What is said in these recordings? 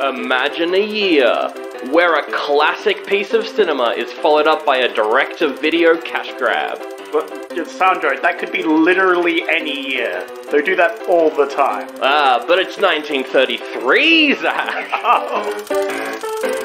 Imagine a year where a classic piece of cinema is followed up by a direct-to-video cash grab. But, Sandro, that could be literally any year. They do that all the time. Ah, but it's 1933, Zach! Oh.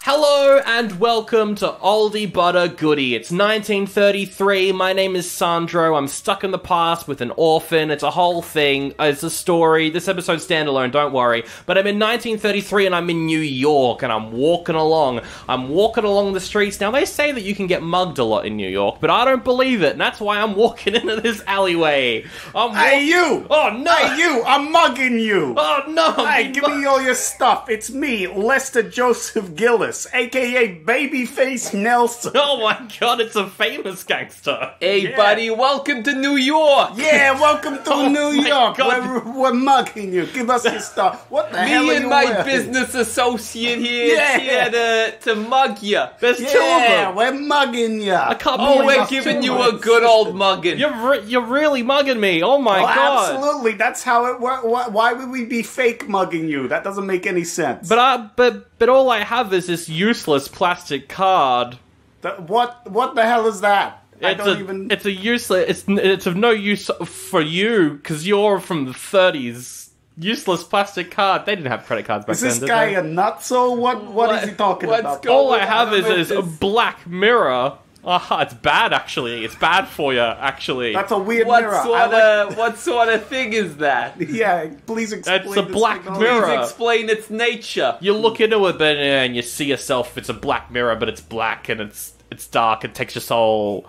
Hello and welcome to Oldie But a Goodie. It's 1933, my name is Sandro, I'm stuck in the past with an orphan, it's a whole thing, it's a story, this episode's standalone, don't worry. But I'm in 1933 and I'm in New York and I'm walking along the streets. Now they say that you can get mugged a lot in New York, but I don't believe it, and that's why I'm walking into this alleyway. Hey you! Oh no! Hey you! I'm mugging you! Oh no! Hey, give me all your stuff. It's me, Lester Joseph Gillis, aka Babyface Nelson. Oh my god, it's a famous gangster. Hey buddy, welcome to New York! Yeah, welcome to New York. We're mugging you. Give us your stuff. What the hell are you Me and my wearing? business associate here is here to mug you. There's two of Yeah, them. we're mugging you. I can't Oh, believe we're giving you a good old mugging. You're really mugging me. Oh my god. Absolutely, that's how it works. Why would we be fake mugging you? That doesn't make any sense. But all I have is this useless plastic card. What the hell is that? It's a useless. It's of no use for you because you're from the 30s. Useless plastic card. They didn't have credit cards back Is then. this did guy they? a nutso? What is he talking what's about? going All I on have with is a this? black mirror. Ah, it's bad actually. It's bad for you actually. That's a weird What mirror. what sort of thing is that? Yeah, please explain. It's a this black technology. mirror. Please explain its nature. You look into it, but and you see yourself. It's a black mirror, but it's black and it's dark. It takes your soul.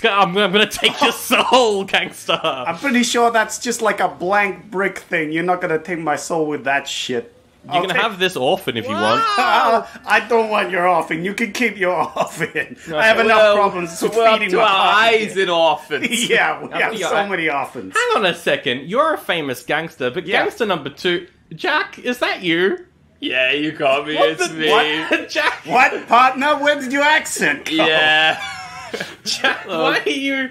I'm gonna take your soul, gangster. I'm pretty sure that's just like a blank brick thing. You're not gonna take my soul with that shit. You can have this orphan if you want. I don't want your orphan. You can keep your orphan. I have enough problems with We're up feeding to my our pocket. eyes in orphans. Yeah, we have Yeah, so many orphans. Hang on a second. You're a famous gangster, but Yeah. gangster number 2, Jack, is that you? Yeah, you got me. What It's the- me. What? Jack? What, partner? Where did your accent go? Yeah. Jack, why are you?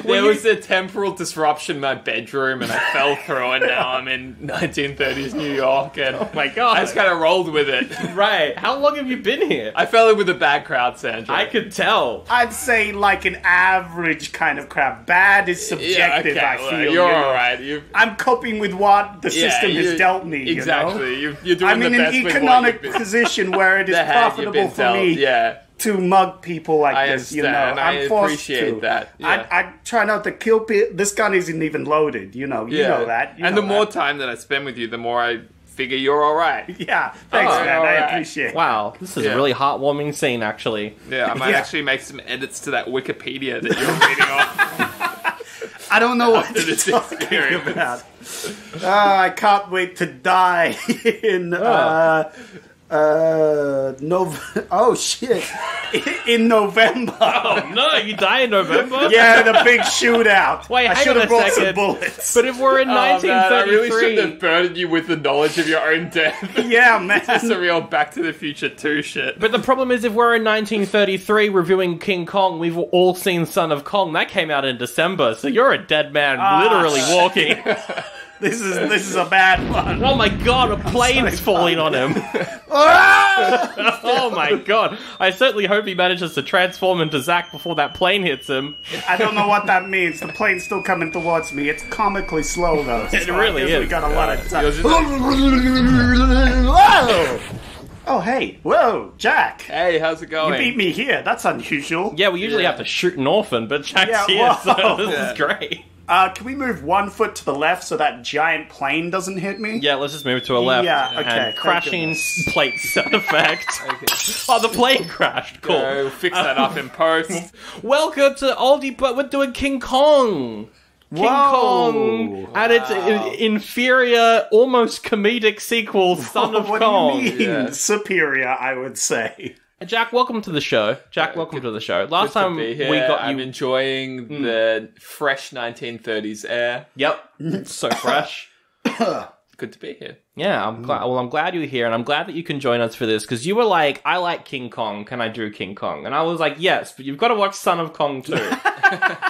There was a temporal disruption in my bedroom and I fell through and now I'm in 1930s New York and Oh my god! I just kind of rolled with it. Right. How long have you been here? I fell in with a bad crowd, Sandra. I could tell. I'd say like an average kind of crap. Bad is subjective, I feel. You're you know? alright. I'm coping with what the system has dealt me, Exactly. you know? You're doing I'm the in an best with what economic you've been, position where it is the hand you've profitable been for dealt. me Yeah. to mug people like I this, you know. understand. I I'm forced appreciate to. that. Yeah. I try not to kill people. This gun isn't even loaded, you know. You know that. You and know the more that. time that I spend with you, the more I figure you're alright. Yeah, thanks, Oh, man. I alright. appreciate it. Wow, this is Yeah. a really heartwarming scene, actually. Yeah, I might Yeah. actually make some edits to that Wikipedia that you're reading off. I don't know what After to this talk experience. about. I can't wait to die in oh shit, in November. Oh no, you die in November? Yeah, the big shootout. Wait, I hang should on have a brought some second. bullets. But if we're in Oh, man, I really 1933... shouldn't have burdened you with the knowledge of your own death. Yeah, man. It's a real Back to the Future 2 shit. But the problem is, if we're in 1933 reviewing King Kong, we've all seen Son of Kong. That came out in December, so you're a dead man literally walking. This is a bad one. Oh my god, a plane's falling on him. Oh my god. I certainly hope he manages to transform into Zack before that plane hits him. I don't know what that means. The plane's still coming towards me. It's comically slow though. It really We is. got a lot of time. Yours is like, Whoa! Oh hey, whoa, Jack. hey, how's it going? You beat me here. That's unusual. Yeah, we usually have to shoot an orphan, but Jack's Yeah, here, so whoa. this Yeah. is great. Can we move 1 foot to the left so that giant plane doesn't hit me? Yeah, let's just move to a left. Yeah, okay, And thank crashing goodness. plate sound effect. Oh, the plane crashed. Cool. Go fix that up in post. Welcome to Oldie, but we're doing King Kong. King Kong and its inferior, almost comedic sequel, Son of What Kong. do you mean? Yeah. Superior, I would say. Jack, welcome to the show. Welcome to the show. Last time we got you... I'm enjoying the fresh 1930s air. Yep, it's so fresh. Good to be here. Yeah, I'm glad. Well, I'm glad you're here, and I'm glad that you can join us for this, because you were like, I like King Kong, can I do King Kong? And I was like, yes, but you've got to watch Son of Kong too.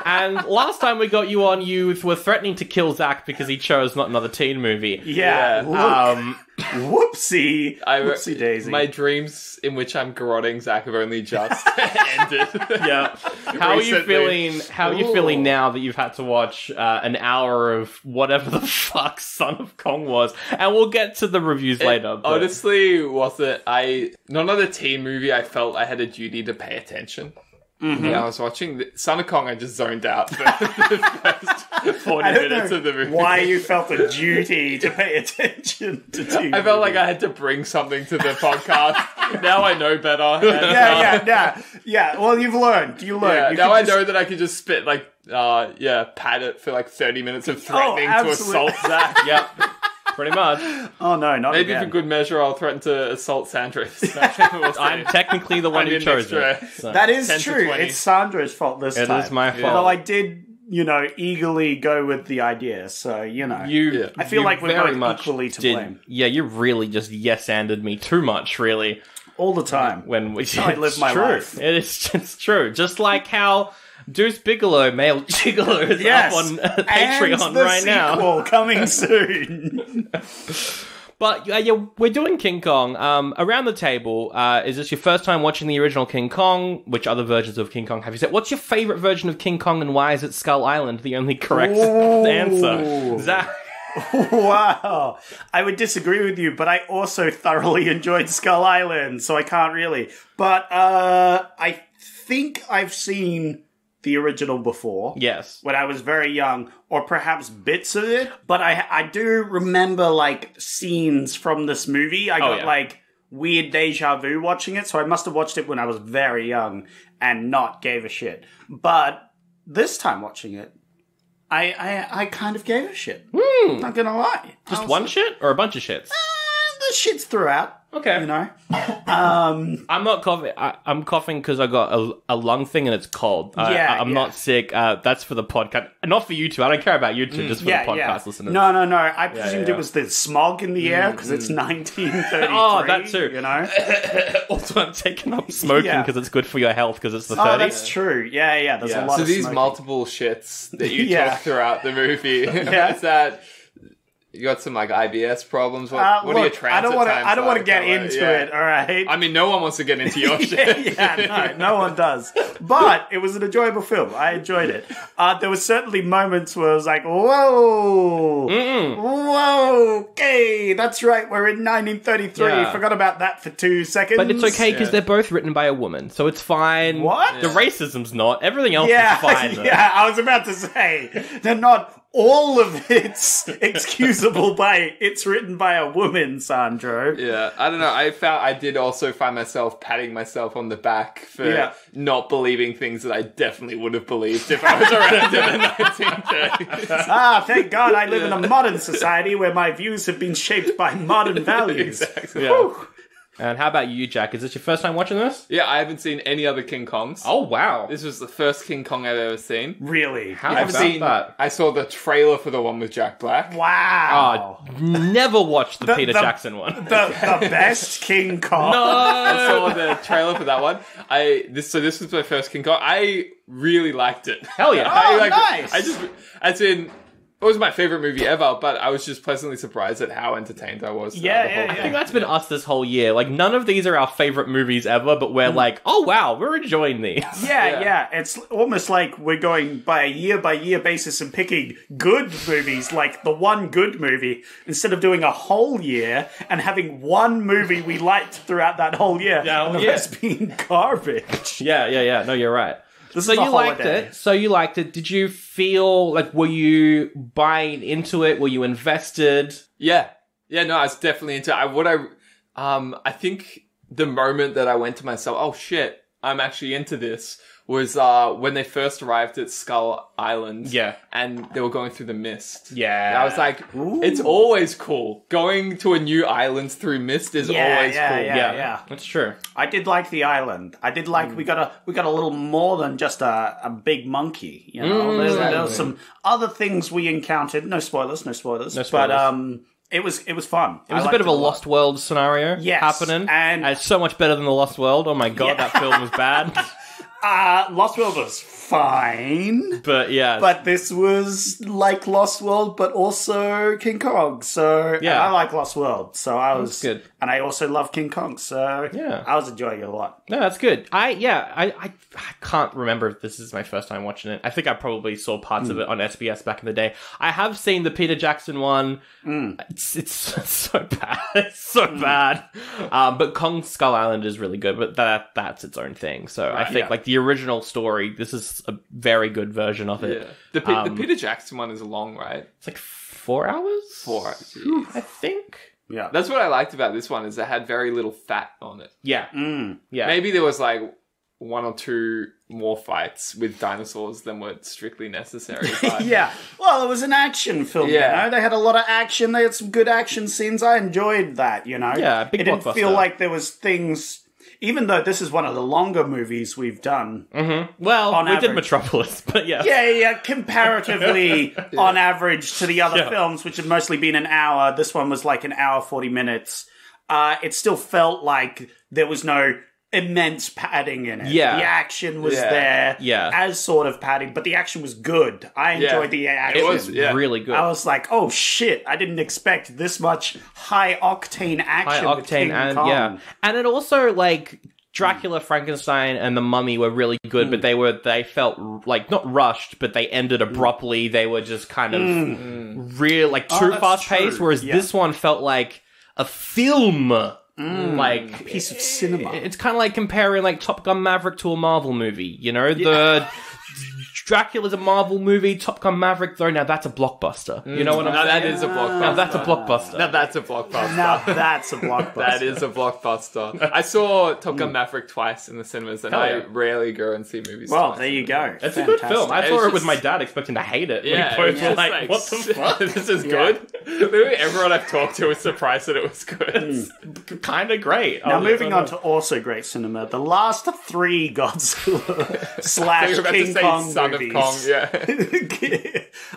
And last time we got you on, you were threatening to kill Zach because he chose not another teen movie. Yeah. Whoopsie. Whoopsie daisy. My dreams in which I'm garroting Zach have only just ended. Yeah. How are you feeling? How are you feeling now that you've had to watch an hour of whatever the fuck Son of Kong was? And we'll get to the reviews later. But... honestly, wasn't not another teen movie. I felt I had a duty to pay attention. Mm-hmm. Yeah, I was watching Son of Kong. I just zoned out for the first 40 minutes of the movie. Why you felt a duty to pay attention to TV? I felt like I had to bring something to the podcast. Now I know better. And, yeah. Well, you've learned. You learned. Now I know that I can just spit pat it for like 30 minutes of threatening to assault Zach. Yep. Pretty much. Oh, no, not Maybe again. for good measure, I'll threaten to assault Sandra. I'm technically the one who chose it. So. That is true. It's Sandra's fault this time. It is my fault. Although I did, eagerly go with the idea. So, I feel like we're very both equally to blame. Yeah, you really just yes-anded me too much, really. All the time. I live my life. It's true. Just like how... Deuce Bigelow, Male Gigolo, is up on Patreon right now. And the sequel coming soon. But yeah, we're doing King Kong. Around the table, is this your first time watching the original King Kong? Which other versions of King Kong have you seen? What's your favorite version of King Kong, and why is it Skull Island the only correct answer? Zach? Wow. I would disagree with you, but I also thoroughly enjoyed Skull Island, so I can't really. But I think I've seen the original before. Yes. When I was very young, or perhaps bits of it. But I do remember, scenes from this movie. I got, weird deja vu watching it, so I must have watched it when I was very young and not gave a shit. But this time watching it, I kind of gave a shit. Not gonna lie. Just one shit or a bunch of shits? The shits throughout. Okay. I'm not coughing. I'm coughing because I got a lung thing and it's cold. I'm not sick. That's for the podcast. Not for you two. I don't care about you two. Just for the podcast listeners. No. I presumed it was the smog in the air because it's 1933. Oh, that too. Also, I'm taking up smoking because it's good for your health because it's the 30s. Oh, that's true. Yeah. There's a lot so of these smoking. multiple shits that you talk throughout the movie, is that... you got some IBS problems. What are your transit times? I don't want to get into it. All right. I mean, no one wants to get into your shit. No one does. But it was an enjoyable film. I enjoyed it. There were certainly moments where I was like, whoa, okay, that's right. We're in 1933. Yeah. Forgot about that for 2 seconds. But it's okay because they're both written by a woman, so it's fine. What? The racism's not. Everything else is fine. Though. Yeah, I was about to say they're not. All of it's excusable by it's written by a woman, Sandro. Yeah, I don't know. I did also find myself patting myself on the back for not believing things that I definitely would have believed if I was around in the 1930s. Thank God I live in a modern society where my views have been shaped by modern values. Exactly. Yeah. And how about you, Jack? Is this your first time watching this? Yeah, I haven't seen any other King Kongs. Oh, wow. This was the first King Kong I've ever seen. Really? How about that? I saw the trailer for the one with Jack Black. Wow. Never watched the Peter Jackson one. The best King Kong. No! I saw the trailer for that one. This was my first King Kong. I really liked it. Hell yeah. Nice. It was my favorite movie ever, but I was just pleasantly surprised at how entertained I was. I think that's been us this whole year. None of these are our favorite movies ever, but we're like, oh wow, we're enjoying these. Yeah. It's almost like we're going by a year-by-year basis and picking good movies, like the one good movie, instead of doing a whole year and having one movie we liked throughout that whole year, and the rest being garbage. Yeah. No, you're right. So you liked it. Did you feel were you buying into it? Were you invested? Yeah. No, I was definitely into it. I think the moment that I went to myself, oh shit, I'm actually into this, was when they first arrived at Skull Island. Yeah. And they were going through the mist. Yeah. And I was like, it's always cool. Going to a new island through mist is always cool. Yeah. That's true. I did like the island. I did like we got a little more than just a big monkey. You know, there was some other things we encountered. No spoilers. But it was fun. It was a bit of a Lost World scenario happening. And it's so much better than the Lost World. Oh my god, that film was bad. Lost World was fine. But this was like Lost World, but also King Kong. So I like Lost World. So I was good. And I also love King Kong. So I was enjoying it a lot. No, that's good. I can't remember if this is my first time watching it. I think I probably saw parts of it on SBS back in the day. I have seen the Peter Jackson one. It's so bad. It's so bad. But Kong Skull Island is really good, but that's its own thing. So I think like the original story, this is a very good version of it. The Peter Jackson one is long, right? It's like 4 hours? 4 hours. I think. Yeah. That's what I liked about this one, is it had very little fat on it. Yeah. Yeah. Maybe there was like 1 or 2 more fights with dinosaurs than were strictly necessary. But... yeah. Well, it was an action film, you know? They had a lot of action. They had some good action scenes. I enjoyed that, you know? Yeah, big It didn't blockbuster. feel like there was things... Even though this is one of the longer movies we've done. Well, on we average. did Metropolis, but yeah. Yeah, comparatively on average to the other films, which have mostly been an hour. This one was like an hour, 40 minutes. It still felt like there was no immense padding in it. Yeah. The action was there as sort of padding, but the action was good. I enjoyed the action. It was really good. I was like, oh shit, I didn't expect this much high-octane action with King Kong. And it also, like, Dracula, Frankenstein, and The Mummy were really good, but they felt, like, not rushed, but they ended abruptly. They were just kind of real, like, too fast-paced, whereas this one felt like a film. Like a piece of cinema. It's kind of like comparing like Top Gun Maverick to a Marvel movie, you know? The Dracula's a Marvel movie, Top Gun Maverick though, now that's a blockbuster. You know what I'm saying? That is a blockbuster. Now that's a blockbuster. Now that's a blockbuster. Now that's a blockbuster. That is a blockbuster. I saw Top Gun Maverick twice in the cinemas, and I rarely go and see movies Well, twice. there you go. It's a good film. I saw It's it with just- my dad expecting to hate it. Yeah, We both it's were just like, what the fuck? This is good. Literally everyone I've talked to was surprised that it was good. It's kind of great. Now, moving on to also great cinema, the last 3 Godzilla slash You're about to King say Kong Son movies. of Kong, yeah.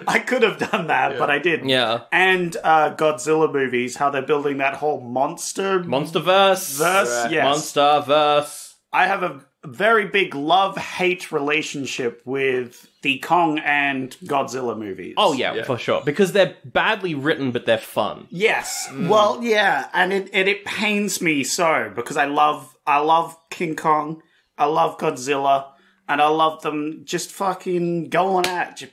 I could have done that, but I didn't. Yeah. And Godzilla movies, how they're building that whole Monsterverse. verse. Yes. Monsterverse. I have a very big love-hate relationship with the Kong and Godzilla movies. Oh, yeah, for sure. Because they're badly written, but they're fun. Yes. Well, yeah, and it pains me so because I love King Kong, I love Godzilla, and I love them just fucking going at it.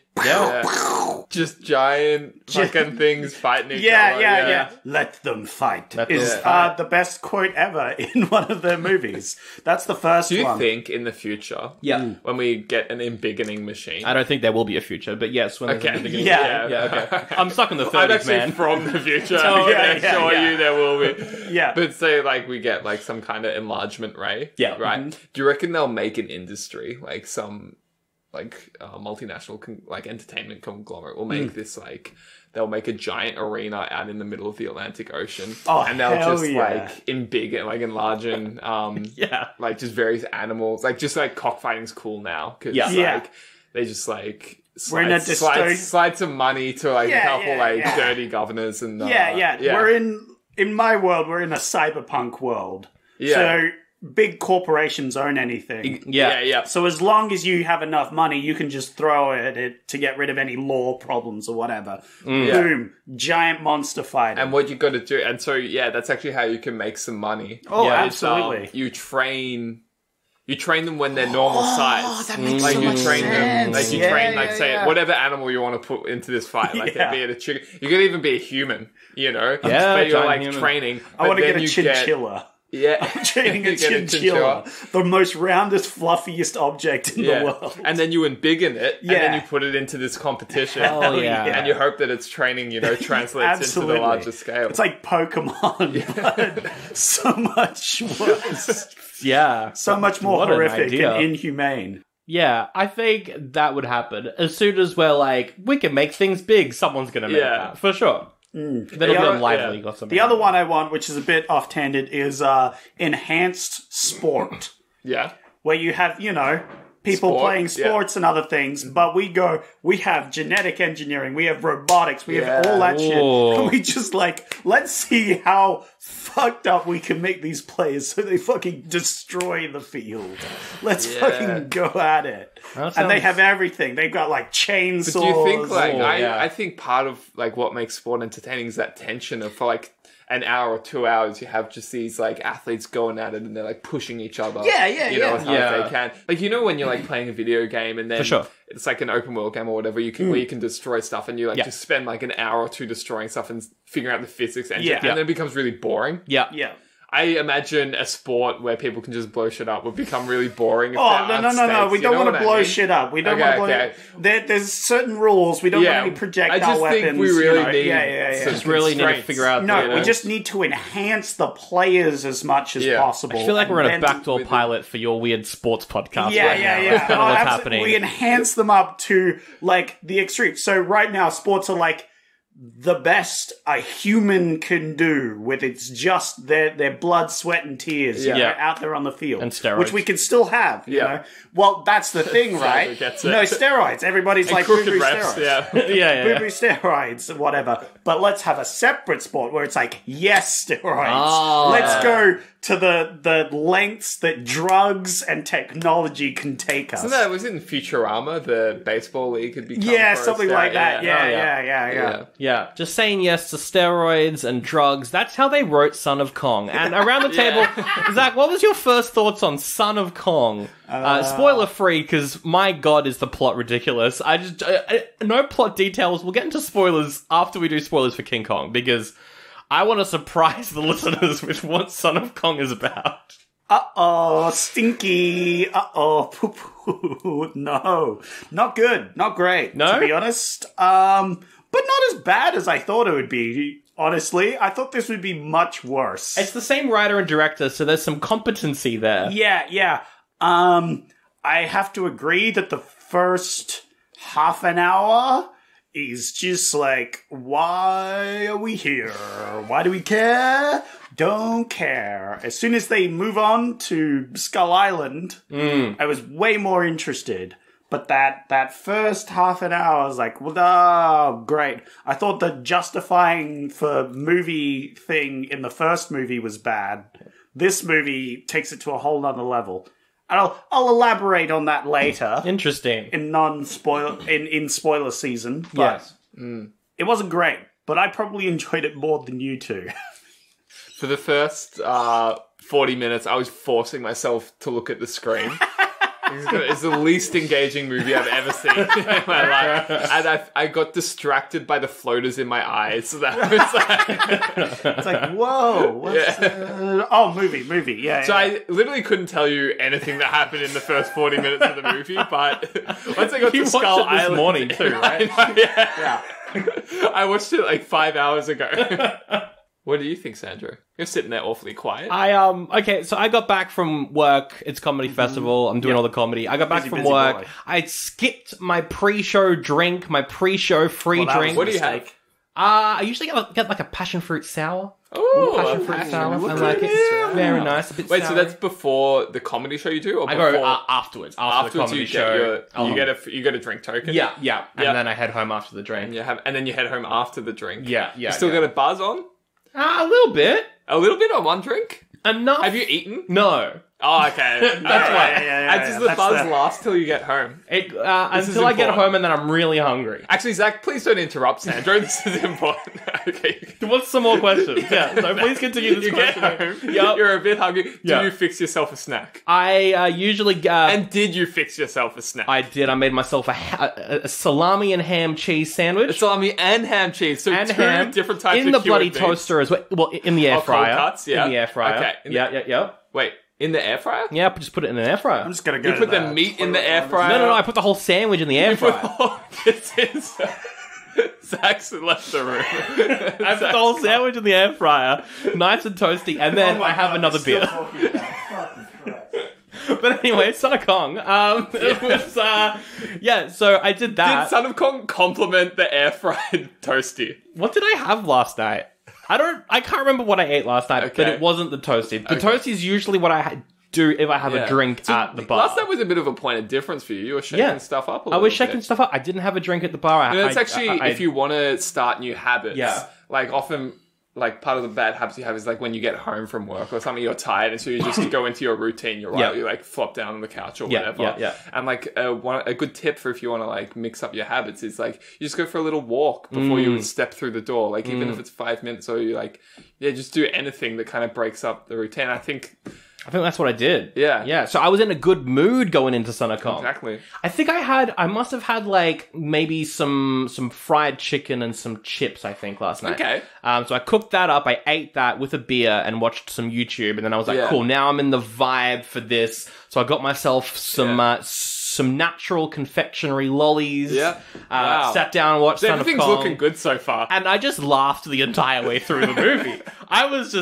Just giant fucking things fighting each other. Yeah. Let them fight is the best quote ever in one of their movies. That's the first one. Do you think in the future, when we get an embiggening machine... I don't think there will be a future, but yes, when there's a beginning. Yeah, okay. I'm stuck in the 30s, I'm actually man. from the future. Oh, I can assure you there will be. Yeah. But say, like, we get, like, some kind of enlargement ray. Yeah. Right? Do you reckon they'll make an industry, like, some... like multinational like entertainment conglomerate will make this like they'll make a giant arena out in the middle of the Atlantic Ocean and they'll just like enlarging like just various animals, like just like cockfighting's cool now because like they just like slide some money to like a couple dirty governors and we're in my world, we're in a cyberpunk world, so big corporations own anything. Yeah. So as long as you have enough money, you can just throw it to get rid of any law problems or whatever. Boom. Giant monster fighting. And what you got to do, and so that's actually how you can make some money. Oh, absolutely. You train them when they're normal size. That makes like so you much train them, sense. like you train, like say whatever animal you want to put into this fight. Like be it a chicken, you could even be a human. You know, but you're like human. training. I want to get then a chinchilla. I'm training a chinchilla. The most roundest, fluffiest object in the world. And then you embiggen it, and then you put it into this competition. And you hope that its training, translates into the larger scale. It's like Pokemon, but so much worse. Yeah. So much more horrific and inhumane. Yeah, I think that would happen. As soon as we're like, we can make things big, someone's going to make that. For sure. That'll be on Live League or something. The other one I want, which is a bit off-tangent, is enhanced sport. Yeah. Where you have, people playing sports and other things, but we have genetic engineering, we have robotics, we have all that shit. And we just let's see how fucked up we can make these players so they fucking destroy the field. Let's fucking go at it. And they have everything. They've got chainsaws. But do you think I think part of what makes sport entertaining is that tension of for an hour or 2 hours, you have just these athletes going at it and they're pushing each other. As hard as they can. When you're playing a video game and then it's an open world game or whatever, where you can destroy stuff and you just spend an hour or two destroying stuff and figuring out the physics and then it becomes really boring. Yeah. I imagine a sport where people can just blow shit up would become really boring. No. We don't want to blow shit up. We don't want to blow. Okay. There's certain rules. We don't want any projectile weapons. Think we really need. Just really need to figure out. No, we just need to enhance the players as much as possible. I feel like we're in a backdoor pilot for your weird sports podcast. Yeah. What's happening? We enhance them up to the extreme. So right now, sports are the best a human can do with it's just their blood, sweat, and tears out there on the field. And steroids. Which we can still have, you know. Well, that's the thing, right? No steroids. Everybody's boo-boo steroids. Boo-boo steroids, whatever. But let's have a separate sport where it's yes, steroids. Let's go to the lengths that drugs and technology can take us. So that was in Futurama, the baseball league had become something like that. Yeah, just saying yes to steroids and drugs. That's how they wrote Son of Kong. And around the table, Zach, what was your first thoughts on Son of Kong? Spoiler free, because my god, is the plot ridiculous. No plot details. We'll get into spoilers after we do spoilers for King Kong, because I want to surprise the listeners with what Son of Kong is about. Uh-oh, stinky. Uh-oh, poo-poo. No, not good. Not great, to be honest. But not as bad as I thought it would be, honestly. I thought this would be much worse. It's the same writer and director, so there's some competency there. Yeah. I have to agree that the first half an hour is just why are we here? Why do we care? Don't care. As soon as they move on to Skull Island, I was way more interested. But that first half an hour, I was oh, great. I thought the justifying for movie thing in the first movie was bad. This movie takes it to a whole nother level. And I'll elaborate on that later. Interesting. In spoiler season. But it wasn't great. But I probably enjoyed it more than you two. For the first 40 minutes, I was forcing myself to look at the screen. It's the least engaging movie I've ever seen in my life. And I got distracted by the floaters in my eyes. So that was it's whoa. What's movie. Yeah. So I literally couldn't tell you anything that happened in the first 40 minutes of the movie, but once I got to Skull Island... this morning too, right? I watched it 5 hours ago. What do you think, Sandra? You're sitting there awfully quiet. Okay, so I got back from work. It's comedy festival. I'm doing all the comedy. I got back from work. Boy. I skipped my pre-show drink, my pre-show free drink. What do you have? I usually get a passion fruit sour. Oh, passion fruit sour. I like it. It's very nice. Wait, so that's before the comedy show you do, or before? I go afterwards. After the comedy show, you get a drink token. Yeah, and then I head home after the drink. And then you head home after the drink. Yeah. You still got a buzz on? A little bit. A little bit on one drink? Enough. Have you eaten? No. Oh, okay. That's why. Does the buzz last till you get home? Until I get home and then I'm really hungry. Actually, Zach, please don't interrupt Sandro. This is important. Okay. What's some more questions? So please continue this question. Get home, you're a bit hungry. Do you fix yourself a snack? I usually... and did you fix yourself a snack? I did. I made myself a salami and ham cheese sandwich. A salami and ham cheese. So and ham, different types in the bloody toaster as well. Well, in the air fryer. Cold cuts, yeah. In the air fryer. Okay. Yeah. Wait. In the air fryer? Yeah, just put it in an air fryer. I'm just gonna go. You put the meat in the air fryer? No. I put the whole sandwich in the air fryer. This is Zach's left the room. I put the whole sandwich in the air fryer, nice and toasty, and then I have another beer. But anyway, Son of Kong. It was, so I did that. Did Son of Kong compliment the air-fried toasty? What did I have last night? I can't remember what I ate last night, but it wasn't the toasty. The toasty is usually what I do if I have a drink at the bar. Last night was a bit of a point of difference for you. You were shaking stuff up a little bit. I was shaking stuff up. I didn't have a drink at the bar. It's actually, if you want to start new habits, like often... Like, part of the bad habits you have is, like, when you get home from work or something, you're tired, and so you just go into your routine, you're right, you, like, flop down on the couch or whatever. And, like, a good tip for if you want to, like, mix up your habits is, like, you just go for a little walk before you step through the door. Like, even if it's 5 minutes or you, like, just do anything that kind of breaks up the routine. I think that's what I did. Yeah. Yeah. So I was in a good mood going into Son of Kong. Exactly. I think I must have had like maybe some fried chicken and some chips, I think, last night. Okay. So I cooked that up. I ate that with a beer and watched some YouTube. And then I was like, cool, now I'm in the vibe for this. So I got myself some natural confectionery lollies. Yeah. Wow. Sat down and watched Son of Kong. Everything's looking good so far. And I just laughed the entire way through the movie. I was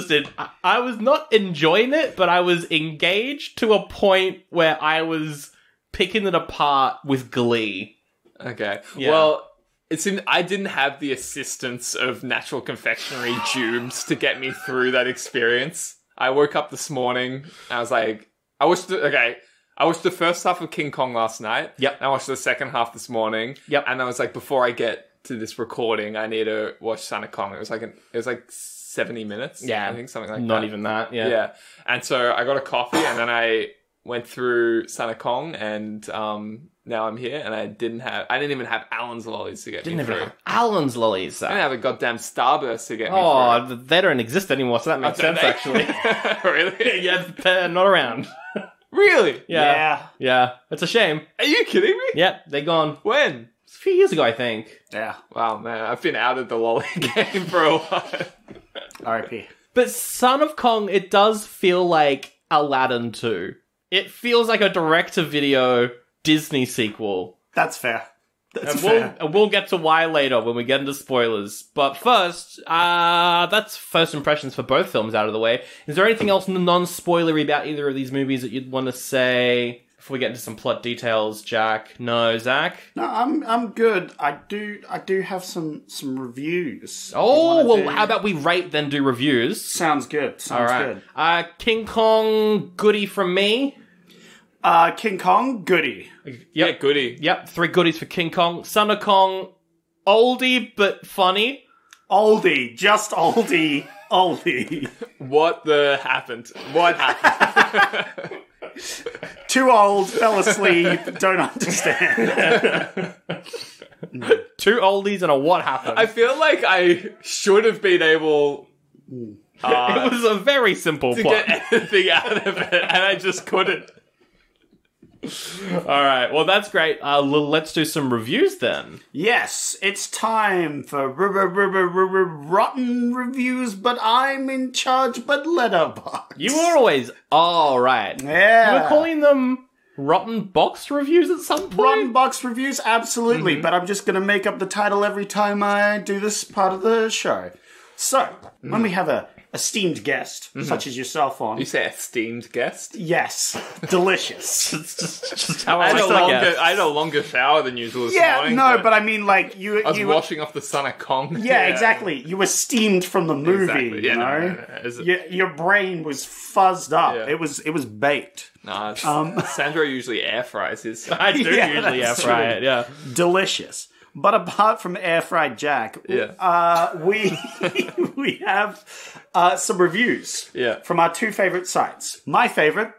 not enjoying it, but I was engaged to a point where I was picking it apart with glee. Okay. Yeah. Well, I didn't have the assistance of natural confectionery tubes to get me through that experience. I woke up this morning, and I was like, I watched the first half of King Kong last night. Yep. And I watched the second half this morning. Yep. And I was like, before I get to this recording, I need to watch Son of Kong. It was like 70 minutes. Yeah. I think something like that. Not even that. Yeah. Yeah. And so I got a coffee, and then I went through Son of Kong, and now I'm here, and I didn't even have Alan's lollies to get me through. Didn't even have Alan's lollies. I didn't have a goddamn Starburst to get me through. Oh, they don't exist anymore, so that makes sense, actually. Really? Yeah, they're not around. Really? Yeah. It's a shame. Are you kidding me? Yeah, they're gone. When? It's a few years ago, I think. Yeah. Wow, man. I've been out of the lolly game for a while. R.I.P. But Son of Kong, it does feel like Aladdin 2. It feels like a direct-to-video Disney sequel. That's fair. That's fair. We'll get to why later when we get into spoilers. But first, that's first impressions for both films out of the way. Is there anything else non-spoilery about either of these movies that you'd want to say before we get into some plot details, Jack? No, Zach? No, I'm good. I do have some reviews. Oh, well, how about we rate then do reviews? Sounds good. Sounds good. King Kong, goodie from me. King Kong, goodie. Yep. Yeah, goodie. Yep, 3 goodies for King Kong. Son of Kong, oldie but funny. Oldie, just oldie, oldie. What happened? What happened? Too old, fell asleep, don't understand. 2 oldies and a what happened. I feel like I should have been able... it was a very simple to plot. get anything out of it, and I just couldn't. Alright, well that's great. Let's do some reviews then. Yes, it's time for rotten reviews, but I'm in charge, but Letterboxd. You were always... Oh, right. Yeah. You were calling them rotten box reviews at some point? Rotten box reviews, absolutely, but I'm just going to make up the title every time I do this part of the show. So, when we have a esteemed guest, such as yourself on... You say esteemed guest? Yes. Delicious. It's just how I I had a longer shower than usual this morning. No, but I mean, like, you... I was washing off the Son of Kong. Yeah, exactly. You were steamed from the movie, Exactly. Yeah, you know? no. Your brain was fuzzed up. Yeah. It was baked. No, Sandro usually air fries his... I do usually air fry it, yeah. Delicious. But apart from air fried Jack, we have some reviews from our 2 favorite sites. My favorite,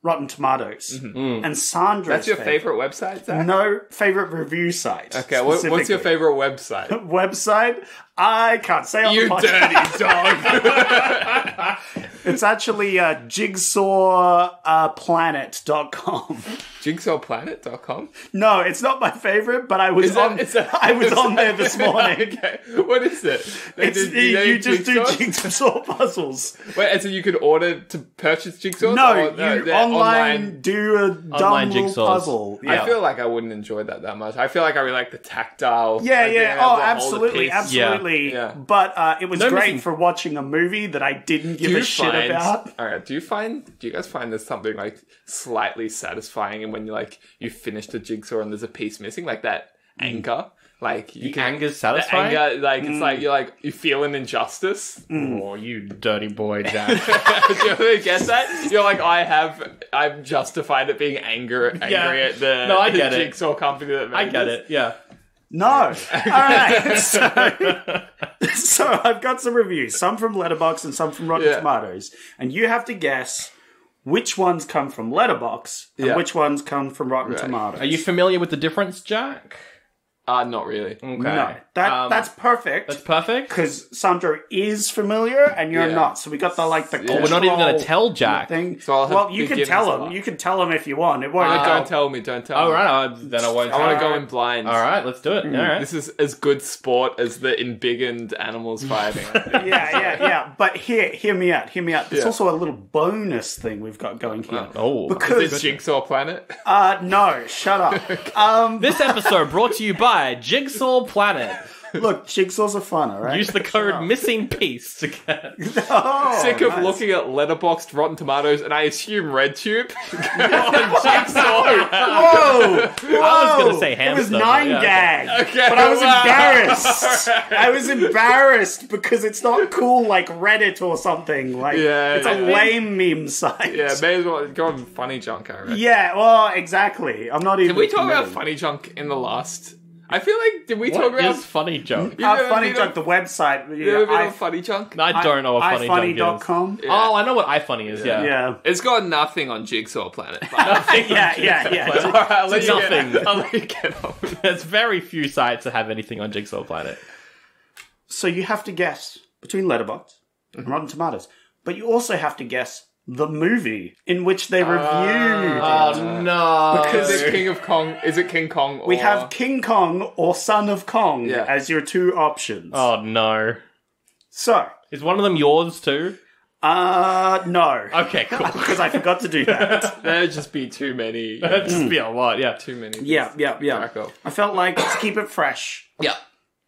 Rotten Tomatoes, and Sandra's. That's your favorite website, Zach? No, favorite review site. Okay, what's your favorite website? Website? I can't say on the podcast. You dirty dog. It's actually jigsawplanet.com. Jigsawplanet.com? No, it's not my favorite, but I was on there this morning. Okay. What is it? You just do jigsaw puzzles. Wait, and so you could order to purchase jigsaws? No, you online do a dumb little jigsaws. puzzle. Yeah. I feel like I wouldn't enjoy that much. I feel like I really like the tactile. Yeah. Oh, absolutely. Yeah. But it was great for watching a movie that I didn't give a shit upset about. All right. Do you guys find there's something like slightly satisfying and when you finish the jigsaw and there's a piece missing, like that anger? Like anger's satisfying? The anger, like it's like you feel an injustice. Oh, you dirty boy, Jack. Do you ever get that? You're like, I'm justified at being angry at the I get it. jigsaw company that made I get this. it, yeah. No. All right. So I've got some reviews, some from Letterboxd and some from Rotten Tomatoes, and you have to guess which ones come from Letterboxd and which ones come from Rotten Tomatoes. Are you familiar with the difference, Jack? Not really. Okay. No, that's perfect. That's perfect. Because Sandro is familiar and you're not, so we got the Oh, we're not even going to tell Jack. thing. So you can tell him. You can tell him if you want. It won't. Don't tell me. Don't tell me. All right, then I won't. I want to go in blind. All right, let's do it. All right. This is as good sport as the embiggened animals fighting. Yeah. But hear me out. There's also a little bonus thing we've got going here. Because is it Jigsaw Planet? No, shut up. This episode brought to you by Jigsaw Planet. Look, jigsaws are fun, all right? Use the code missing piece to get. Sick of looking at Letterboxd, Rotten Tomatoes, and I assume RedTube on Jigsaw. Whoa! I was going to say hamster. It was 9gag. Okay, But I was embarrassed. I was embarrassed because it's not cool like Reddit or something. Like, it's a lame meme site. Yeah, may as well go on Funny Junk, I reckon. Yeah, well, exactly. I'm not even. Did we talk about Funny Junk in the last? I feel like, did we talk What about is Funny Joke? Funny Junk, the website. Funny Junk? I don't know what Funny Joke is. ifunny.com. Yeah. Oh, I know what iFunny is, yeah. Yeah. It's got nothing on Jigsaw Planet. Yeah. Alright, I'll let you Nothing. I'll let you get on. There's very few sites that have anything on Jigsaw Planet. So you have to guess between Letterboxd and Rotten Tomatoes. But you also have to guess the movie in which they reviewed. Oh, no. Because is it King of Kong? Is it King Kong? Or... We have King Kong or Son of Kong as your two options. Oh, no. So. Is one of them yours, too? No. Okay, cool. Because I forgot to do that. There'd just be too many. That'd just be a lot, yeah. Too many. Yeah. Back up. I felt like, to keep it fresh, Yeah.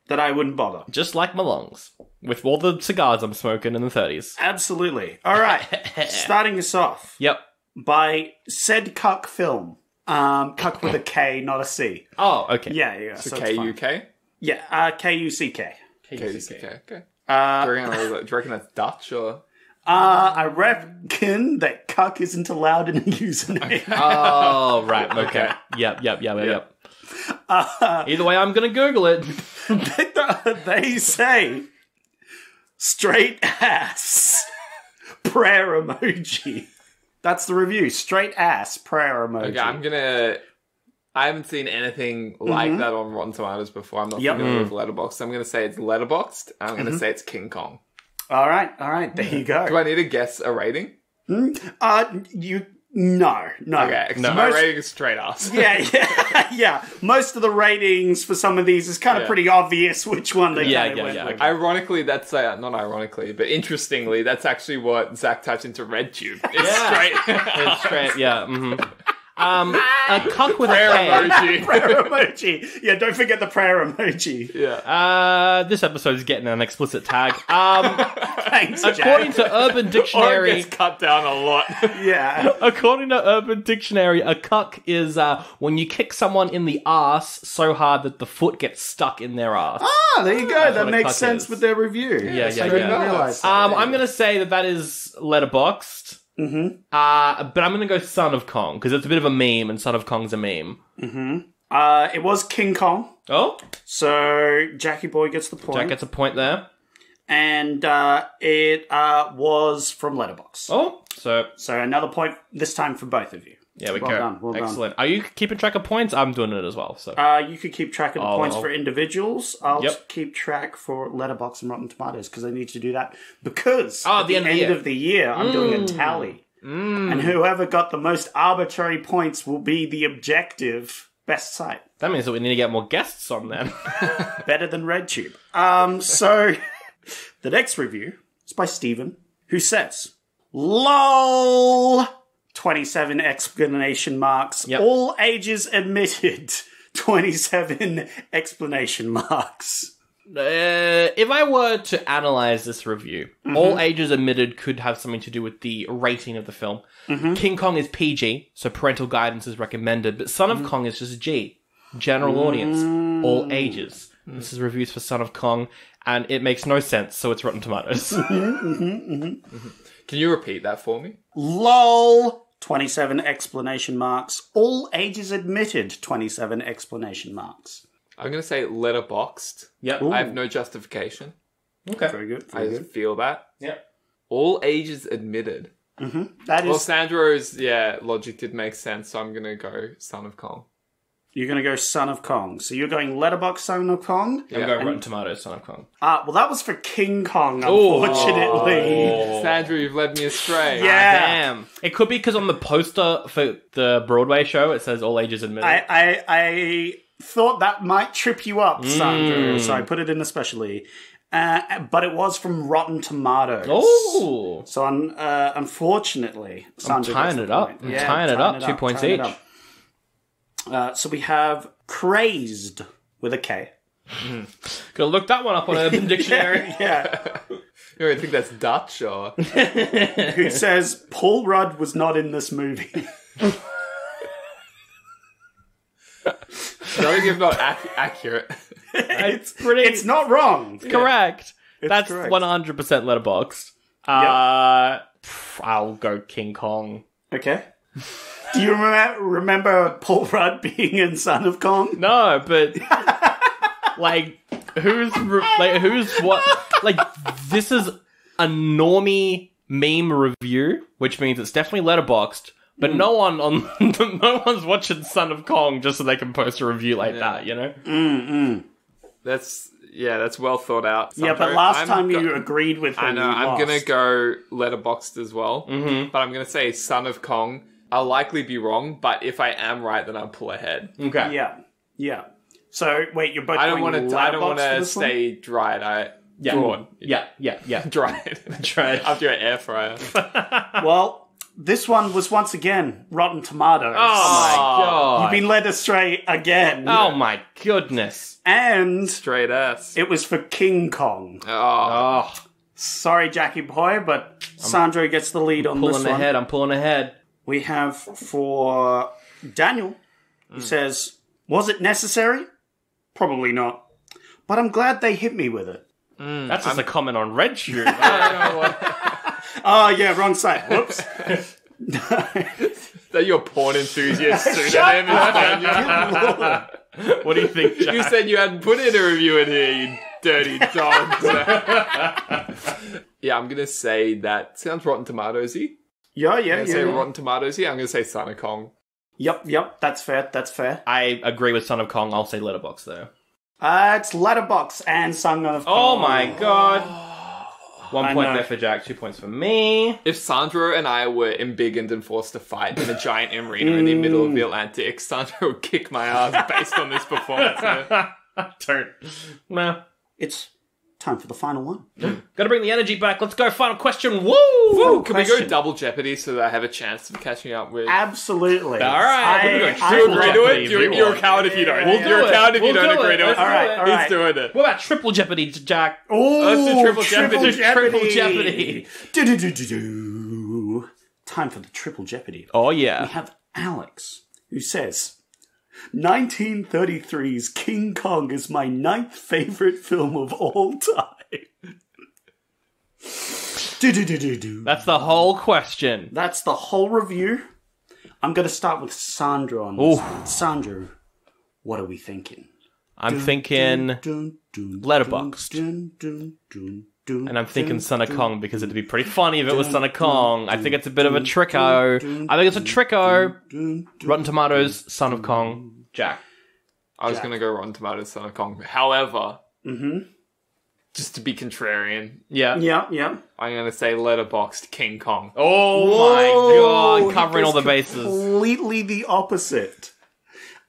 that I wouldn't bother. Just like my lungs. With all the cigars I'm smoking in the 30s. Absolutely. All right. Starting us off. Yep. By said Cuck film. Cuck with a K, not a C. Oh, okay. Yeah. So it's fine. K-U-K? Yeah, K-U-C-K. K-U-C-K. Okay. Do you reckon that's Dutch or? I reckon that cuck isn't allowed in a username. Oh, right. Okay. Yep. Either way, I'm going to Google it. They say straight ass prayer emoji. That's the review. Straight ass prayer emoji. Okay, I haven't seen anything like that on Rotten Tomatoes before. I'm not familiar with Letterboxd. I'm going to say it's Letterboxd. I'm going to say it's King Kong. All right. There you go. Do I need to guess a rating? No. Okay, so my rating is straight ass. Yeah. Most of the ratings for some of these is kind of pretty obvious which one they went with. Ironically, that's not ironically, but interestingly, that's actually what Zach types into RedTube. It's straight. It's straight, yeah. Mm-hmm. A cuck with prayer a K. emoji. Prayer emoji. Yeah, don't forget the prayer emoji. Yeah. This episode's getting an explicit tag. Thanks, Jack. According to Urban Or it Dictionary, gets cut down a lot. Yeah. according to Urban Dictionary, a cuck is when you kick someone in the ass so hard that the foot gets stuck in their ass. Ah, there you go. That what a makes cuck sense is. with their review. Yeah. I didn't realize that. I'm going to say that is Letterboxd. Mm-hmm. But I'm going to go Son of Kong, because it's a bit of a meme, and Son of Kong's a meme. Mm-hmm. It was King Kong. Oh? So, Jackie Boy gets the point. Jack gets a point there. And it was from Letterboxd. Oh, So, another point this time for both of you. there we Well go. done, well done. Excellent. Are you keeping track of points? I'm doing it as well, so. You could keep track of the points for individuals. I'll keep track for Letterboxd and Rotten Tomatoes because I need to do that. Because at the end of the year, I'm doing a tally. And whoever got the most arbitrary points will be the objective best site. That means that we need to get more guests on then. Better than RedTube. So, the next review is by Stephen, who says, LOL! 27 exclamation marks. Yep. All ages admitted. 27 exclamation marks. if I were to analyze this review, all ages admitted could have something to do with the rating of the film. King Kong is PG, so parental guidance is recommended, but Son of Kong is just G, general audience, all ages. This is reviews for Son of Kong, and it makes no sense, so it's Rotten Tomatoes. Can you repeat that for me? LOL! 27 exclamation marks. All ages admitted, 27 exclamation marks. I'm going to say letterboxed. Yep. I have no justification. Okay. Very good. I just feel that. Yep. All ages admitted. That is... Well, Sandro's, logic did make sense, so I'm going to go Son of Kong. You're going to go Son of Kong. So you're going Letterboxd Son of Kong? I'm going Rotten Tomatoes, Son of Kong. Well, that was for King Kong, unfortunately. Sandra, you've led me astray. Yeah. Damn. It could be because on the poster for the Broadway show, it says all ages admitted. I thought that might trip you up, Sandra, so I put it in especially. But it was from Rotten Tomatoes. Oh. So unfortunately, Sandra I'm tying it up. I'm tying it up. 2 points each. So we have Crazed with a K. Gotta look that one up on Urban Dictionary. Yeah. You don't think that's Dutch or? Who says Paul Rudd was not in this movie. I think you're not accurate. It's not wrong. Correct. That's correct. 100% letterboxed. I'll go King Kong. Okay. Do you remember Paul Rudd being in Son of Kong? No, but who's what? This is a normie meme review, which means it's definitely letterboxed. But no one's watching Son of Kong just so they can post a review like that, you know? That's well thought out. Yeah, but last time you agreed with him. I know. I'm gonna go letterboxed as well, but I'm gonna say Son of Kong. I'll likely be wrong, but if I am right, then I'll pull ahead. Okay. Yeah. So wait, you're both. I don't want to say dried. Drawn. Yeah. Dried. After your air fryer. Well, this one was once again Rotten Tomatoes. Oh my god! You've been led astray again. Oh my goodness! And straight ass. It was for King Kong. Oh. Sorry, Jackie boy, but Sandro gets the lead on this one. I'm pulling ahead. We have for Daniel, who says, was it necessary? Probably not. But I'm glad they hit me with it. That's just a comment on Red Shoe. Oh, yeah, wrong side. Whoops. That you're a porn enthusiast pseudonym is Daniel. What do you think, Jack? You said you hadn't put in a review in here, you dirty dog. Yeah, I'm going to say that sounds Rotten Tomatoes-y. Yeah. Say Rotten Tomatoes. I'm going to say Son of Kong. Yep. That's fair. I agree with Son of Kong. I'll say Letterboxd, though. It's Letterboxd and Son of Kong. Oh my god. 1 point there for Jack, 2 points for me. If Sandro and I were embiggened and forced to fight in a giant arena in the middle of the Atlantic, Sandro would kick my ass based on this performance. Don't. No. It's time for the final one. Gotta bring the energy back. Let's go. Final question. Woo! Can we go double Jeopardy so that I have a chance of catching up with... Absolutely. All right. Do you agree to it? You're a coward if you don't. You're a coward if you don't agree to it. All right. He's doing it. What about Triple Jeopardy, Jack? Oh, let's do Triple Jeopardy. Triple Jeopardy. Do. Time for the Triple Jeopardy. Oh, yeah. We have Alex, who says... 1933's King Kong is my 9th favourite film of all time. That's the whole question. That's the whole review. I'm going to start with Sandra on this one. Sandra, what are we thinking? I'm thinking Letterboxd. And I'm thinking Son of Kong because it'd be pretty funny if it was Son of Kong. I think it's a bit of a tricko. I think it's a tricko. Rotten Tomatoes, Son of Kong, Jack. I was going to go Rotten Tomatoes, Son of Kong. However, just to be contrarian, yeah, I'm going to say Letterboxd, King Kong. Oh my god, covering all the bases. Completely the opposite.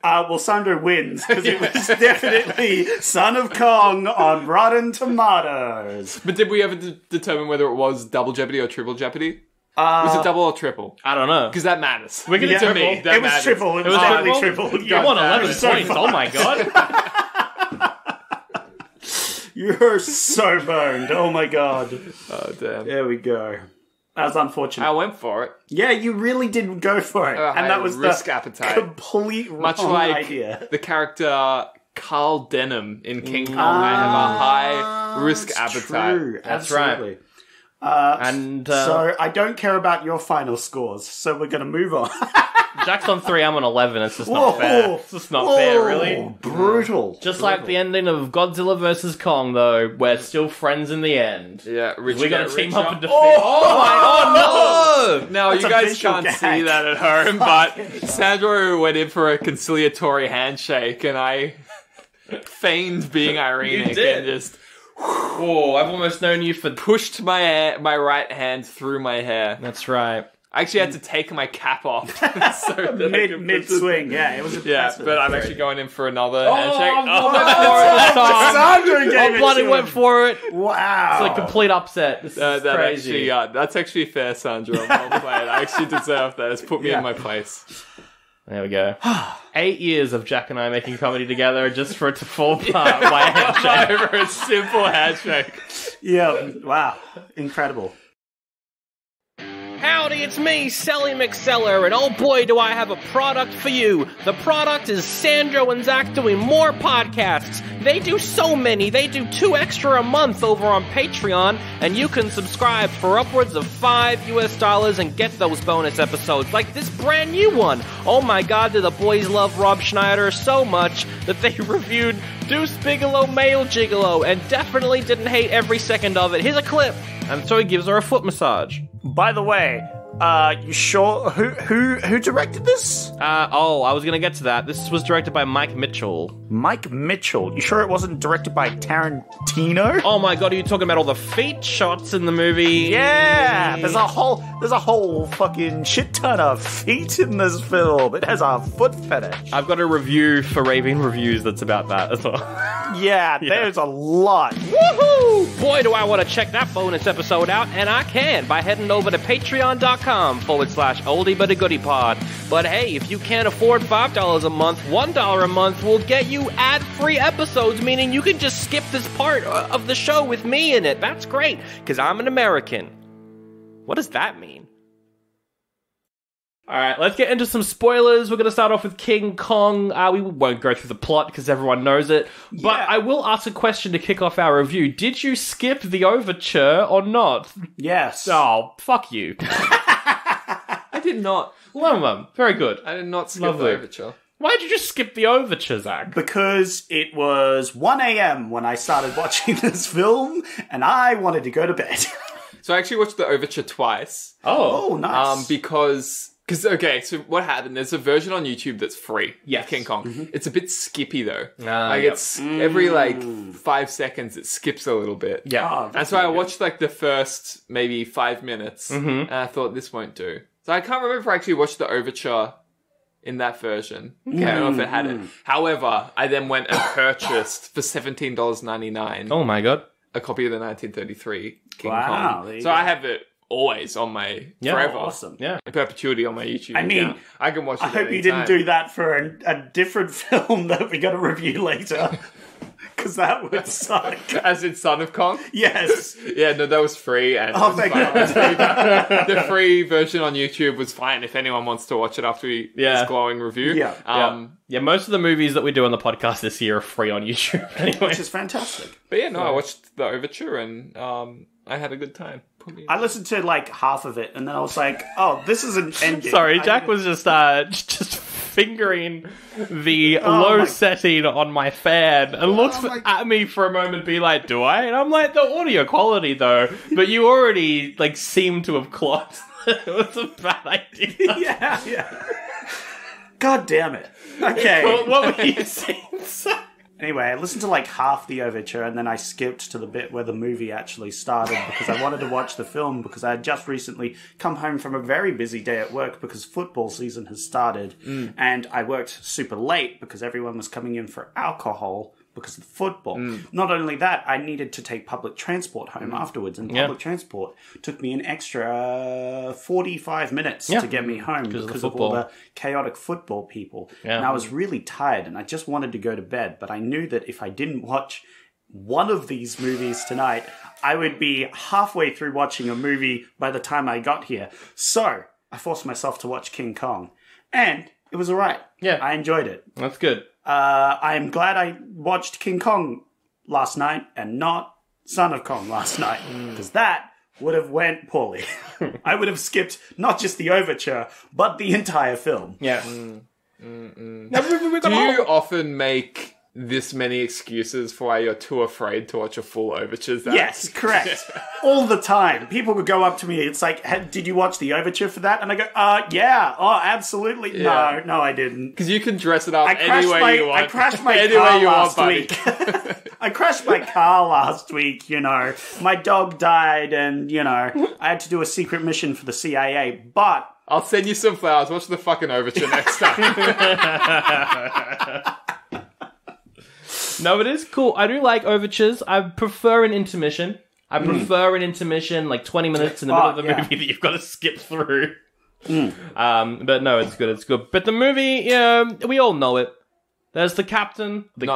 Well, Sandro wins because it was definitely Son of Kong on Rotten Tomatoes. But did we ever determine whether it was Double Jeopardy or Triple Jeopardy? Was it double or triple? I don't know. Because that matters. We're going to to me. It was triple. It was definitely triple. You won 11 points. Oh my god. You're so boned. Oh my god. Oh, damn. There we go. That was unfortunate. I went for it. Yeah, you really did go for it. And that was risk the appetite. Complete wrong Much like idea. the character Carl Denham in King Kong, I have a high risk appetite. True. That's Absolutely. And So I don't care about your final scores, so we're going to move on. Jack's on 3, I'm on 11. It's just not fair. It's just not fair, really. Brutal. Just like the ending of Godzilla vs. Kong, though, we're still friends in the end. Yeah, We're going to team up and defeat... Oh, no! Now, That's you a guys visual can't gag. see that at home, but Sandro went in for a conciliatory handshake, and I feigned being ironic did. and just Oh, I've almost known you for... pushed my right hand through my hair. That's right. I actually had to take my cap off. so that I could Mid swing, yeah, it was Yeah, impressive. but I'm actually going in for another handshake. Sandro gave I it bloody to went him. for it. Wow. It's a complete upset. This is crazy. That's actually fair, Sandra. Well played. I actually deserve that. It's put me in my place. There we go. 8 years of Jack and I making comedy together just for it to fall apart by a handshake. Over a simple handshake. Yeah, wow. Incredible. Howdy, it's me, Sally McSeller, and oh boy do I have a product for you. The product is Sandro and Zach doing more podcasts. They do so many, they do 2 extra a month over on Patreon, and you can subscribe for upwards of $5 and get those bonus episodes, like this brand new one. Oh my god, do the boys love Rob Schneider so much that they reviewed Deuce Bigelow Male Gigolo, and definitely didn't hate every second of it. Here's a clip. And so he gives her a foot massage. By the way, you sure who directed this? I was gonna get to that. This was directed by Mike Mitchell. Mike Mitchell. You sure it wasn't directed by Tarantino? Oh my god, are you talking about all the feet shots in the movie? Yeah, there's a whole fucking shit ton of feet in this film. It has a foot fetish. I've got a review for Raving Reviews that's about that as well. Yeah, there's a lot. Woohoo! Boy, do I want to check that bonus episode out, and I can by heading over to patreon.com/oldie-but-a-goodie-pod. But hey, if you can't afford $5 a month, $1 a month will get you ad-free episodes, meaning you can just skip this part of the show with me in it. That's great, because I'm an American. What does that mean? Alright, let's get into some spoilers. We're going to start off with King Kong. We won't go through the plot because everyone knows it. But I will ask a question to kick off our review. Did you skip the overture or not? Yes. Oh, fuck you. I did not. Very good. I did not skip Lovely. the overture. Why'd you just skip the overture, Zach? Because it was 1 a.m. when I started watching this film, and I wanted to go to bed. So I actually watched the overture twice. Oh, nice. Because okay, so what happened? There's a version on YouTube that's free. Yes. King Kong. Mm-hmm. It's a bit skippy though. Yep. It's every 5 seconds it skips a little bit. Yeah. Oh, And so I watched the first maybe 5 minutes, and I thought this won't do. So I can't remember if I actually watched the overture in that version. Okay. I don't know if it had it. However, I then went and purchased for $17.99 Oh my god. a copy of the 1933 King Wow, there Kong. you So go. I have it always on my forever. Awesome. Yeah. In perpetuity on my YouTube I mean, account. I can watch it I hope you didn't do that for a different film that we're going to review later. Because that would suck. As in Son of Kong? Yes. Yeah, no, that was free. And Oh, thank God. the free version on YouTube was fine if anyone wants to watch it after this glowing review. Yeah. Yeah, most of the movies that we do on the podcast this year are free on YouTube anyway. Which is fantastic. But yeah, no, I watched the overture and I had a good time. I listened to half of it, and then I was like, "Oh, this is an ending." Sorry, Jack was just fingering the low setting on my fan and looked at me for a moment, be like, "Do I?" And I'm like, "The audio quality, though." But you already seem to have clocked it was a bad idea. yeah. God damn it. Okay. What were you saying? Anyway, I listened to half the overture, and then I skipped to the bit where the movie actually started because I wanted to watch the film because I had just recently come home from a very busy day at work because football season has started, and I worked super late because everyone was coming in for alcohol because of the football. Not only that, I needed to take public transport home afterwards, and public transport took me an extra 45 minutes to get me home because of all the chaotic football people. And I was really tired, and I just wanted to go to bed, but I knew that if I didn't watch one of these movies tonight, I would be halfway through watching a movie by the time I got here. So, I forced myself to watch King Kong. And it was alright. Yeah. I enjoyed it. That's good. I'm glad I watched King Kong last night and not Son of Kong last night. Because that would have went poorly. I would have skipped not just the overture, but the entire film. Yeah. Do you often make this many excuses for why you're too afraid to watch a full overture, Zach? Yes, correct. All the time. People would go up to me, it's like, did you watch the overture for that? And I go, yeah. Oh, absolutely. Yeah. No, I didn't. Because you can dress it up any way you want. I crashed my car last week. I crashed my car last week, you know. My dog died and, you know, I had to do a secret mission for the CIA, but... I'll send you some flowers. Watch the fucking overture next time. No, it is cool. I do like overtures. I prefer an intermission. I prefer an intermission, like 20 minutes in the middle of the movie that you've got to skip through. But no, it's good. It's good. But the movie, we all know it. There's the captain, the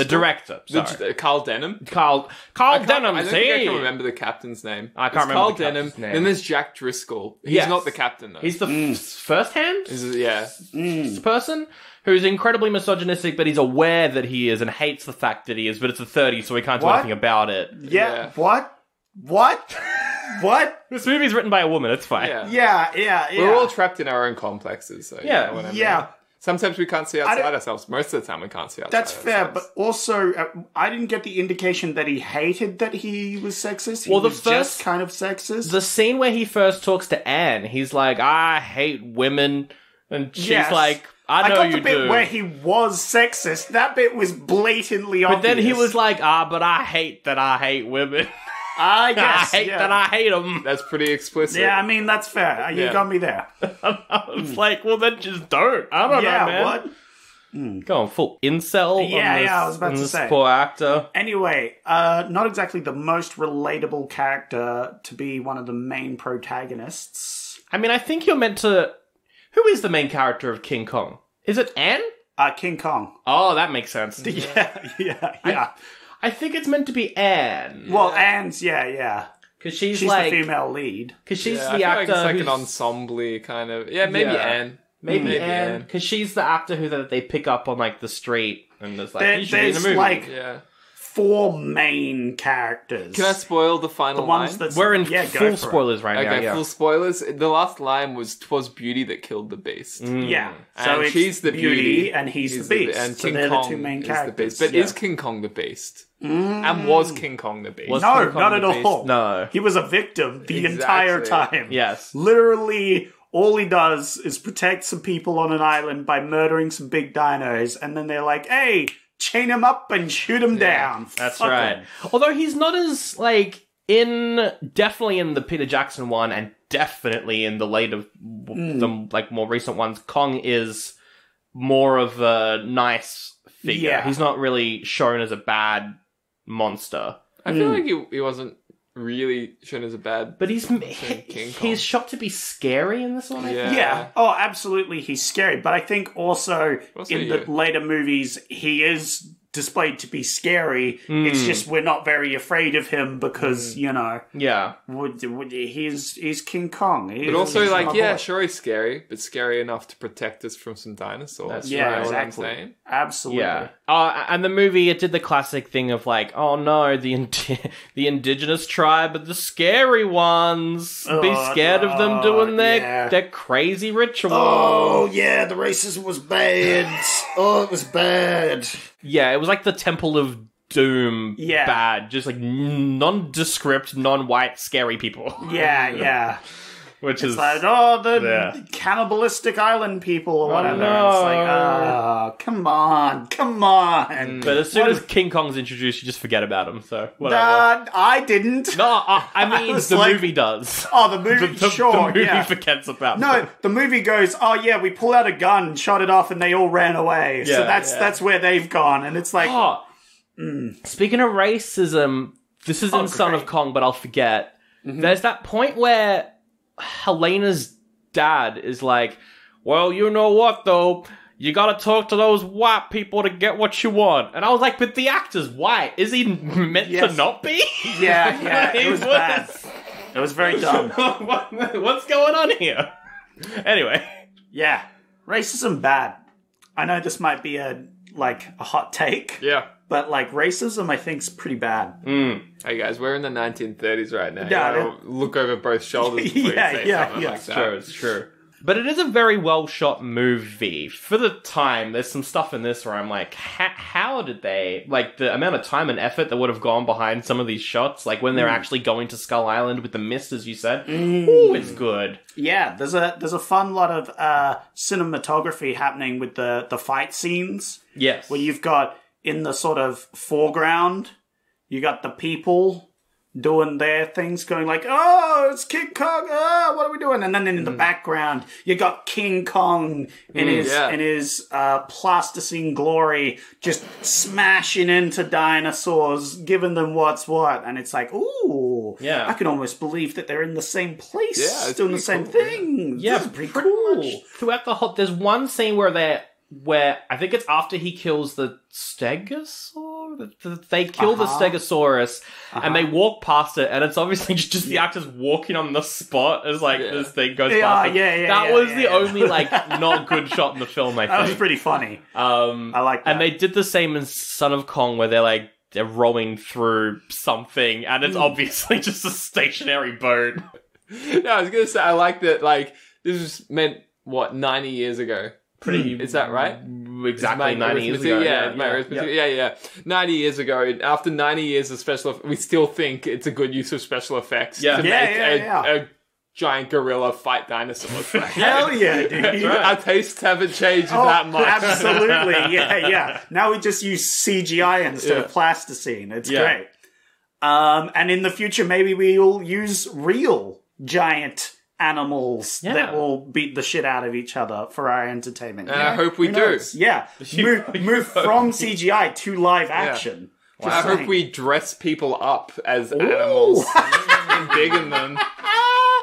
director. Sorry. Carl Denham. Carl Denham. I don't think I can remember the captain's name. I can't remember Carl the Denham. captain's name. Then there's Jack Driscoll. He's not the captain though. He's the first hand Yeah. person who's incredibly misogynistic, but he's aware that he is and hates the fact that he is. But it's the 30s, so he can't do anything about it. Yeah. What? What? This movie's written by a woman. It's fine. Yeah. We're all trapped in our own complexes. So you know what I mean? Sometimes we can't see outside ourselves. Most of the time we can't see outside That's fair, but also, I didn't get the indication that he hated that he was sexist. He was just kind of sexist. The scene where he first talks to Anne, he's like, I hate women. And she's like, I know you do. I got the bit where he was sexist. That bit was blatantly obvious. But then he was like, but I hate women. Yes, I hate them. That's pretty explicit. Yeah, I mean, that's fair. You got me there. It's like, well, then just don't. I don't know, man. What? Going full incel on this, I was about to say. Poor actor. Anyway, not exactly the most relatable character to be one of the main protagonists. I mean, I think you're meant to... Who is the main character of King Kong? Is it Anne? King Kong. Oh, that makes sense. Yeah. I think it's meant to be Anne. Well, Anne's, yeah. Because she's like... the female lead. Because she's the actor like it's like an ensemble kind of... Yeah, maybe Anne. Maybe Anne. Because she's the actor who they pick up on, like, the street. And there's like, you should be in the movie. Like, 4 main characters. Can I spoil the final line? We're in full spoilers right now. Okay, full spoilers. The last line was, "'Twas beauty that killed the beast." Yeah. So she's the beauty, and he's the beast. And so King they're Kong the 2 main is characters. the beast. But is King Kong the beast? And was King Kong the beast? No, not at all. No. He was a victim the entire time. Yes. Literally... all he does is protect some people on an island by murdering some big dinos, and then they're like, hey, chain him up and shoot him down. That's Fuck right. him. Although he's not as, like, definitely in the Peter Jackson one, and definitely in the later, the, like, more recent ones, Kong is more of a nice figure. Yeah. He's not really shown as a bad monster. I feel like he wasn't really shown as a bad... But he's King Kong. shot to be scary in this one, I think. Yeah. Oh, absolutely, he's scary. But I think also in the later movies, he is displayed to be scary. It's just we're not very afraid of him because, you know... Yeah. He's King Kong. But also, like, sure he's scary, but scary enough to protect us from some dinosaurs. That's right. What I'm Exactly. saying? Absolutely. Yeah. And the movie, it did the classic thing of like, oh no, the indigenous tribe are the scary ones. Be scared of them doing their crazy ritual. Oh, yeah, the racism was bad. It was bad. Yeah, it was like the Temple of Doom bad. Just like nondescript, non-white, scary people. Yeah. Which is like, the cannibalistic island people or whatever. No. It's like, come on. But as soon as King Kong's introduced, you just forget about him, so whatever. I didn't. No, I mean, the movie does. Oh, the movie, the movie forgets about them. The movie goes, we pulled out a gun, shot it off, and they all ran away. So that's where they've gone. And it's like... Speaking of racism, this is in Son of Kong, but I'll forget. There's that point where Helena's dad is like, well, you know what, though? you gotta talk to those white people to get what you want. And I was like, but the actor's white. Is he meant to not be? Yeah, it was bad. It was very dumb. What's going on here? Anyway. Yeah, racism bad. I know this might be a hot take. Yeah. But, racism, I think, is pretty bad. Hey, guys, we're in the 1930s right now. Yeah, look over both shoulders before you say something like that. It's true. But it is a very well-shot movie. For the time, there's some stuff in this where I'm like, how did they... the amount of time and effort that would have gone behind some of these shots, when they're actually going to Skull Island with the mist, as you said. Ooh, it's good. Yeah, there's a fun lot of cinematography happening with the fight scenes. Yes. Where you've got, in the sort of foreground, you got the people doing their things, going oh, it's King Kong, oh, what are we doing? And then in the background, you got King Kong in his plasticine glory, just smashing into dinosaurs, giving them what's what. And it's ooh, I can almost believe that they're in the same place, doing the same thing. Yeah, this is pretty cool. Much throughout the whole, there's one scene where I think it's after he kills the Stegosaur. They kill the Stegosaurus and they walk past it, and it's obviously just the actors walking on the spot as this thing goes past. That was the only not good shot in the film. I think that was pretty funny. I like that. And they did the same in Son of Kong, where they're rowing through something, and it's obviously just a stationary boat. No, I was gonna say I like that. This was meant 90 years ago. Is that right? Exactly 90 years ago. Yeah. 90 years ago. After 90 years of special effects, we still think it's a good use of special effects to make a giant gorilla fight dinosaurs. Hell yeah, dude. Right. Our tastes haven't changed that much. Absolutely. Yeah. Now we just use CGI instead of plasticine. It's great. And in the future, maybe we'll use real giant animals that will beat the shit out of each other for our entertainment. And I hope we do. Yeah. Move from CGI to live action. Well, I hope we dress people up as animals and biggen them.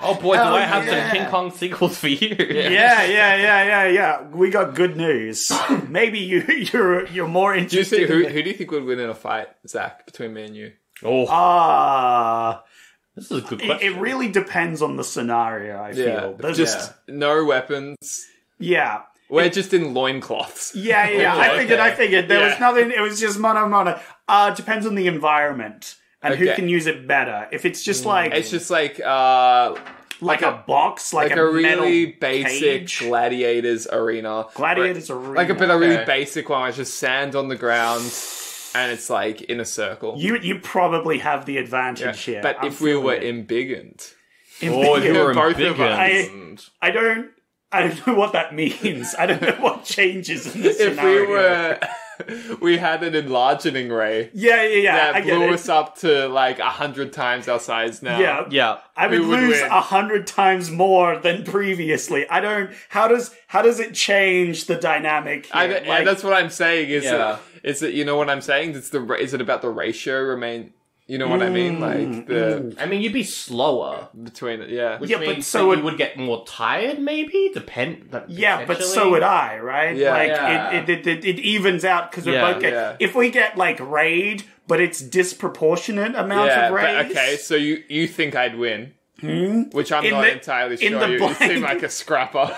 Oh boy, do I have some King Kong sequels for you. Yeah. We got good news. Maybe you're more interested. Who do you think would win in a fight, Zach, between me and you? This is a good question. It really depends on the scenario, I feel. There's just no weapons. Yeah. We're just in loincloths. Yeah. I figured. There was nothing. It was just mono. Depends on the environment and who can use it better. If it's just it's just like a box, like a really metal basic cage. Gladiators arena. Gladiators arena. Like a really basic one. It's just sand on the ground. And it's in a circle. You probably have the advantage here. But if we were embiggened. Both embiggened. I don't know what that means. I don't know what changes in this scenario. We had an enlarging ray. Yeah. That blew us up to 100 times our size now. Yeah. I would lose 100 times more than previously. How does it change the dynamic here? That's what I'm saying. Is it, you know what I'm saying? Is it about the ratio remain? You know what I mean? I mean, you'd be slower between it, Which means you would get more tired, maybe? But so would I, right? It evens out because we both get... If we get, raid, but it's disproportionate amounts of raids... Okay, so you think I'd win. Which I'm not entirely sure. You seem like a scrapper.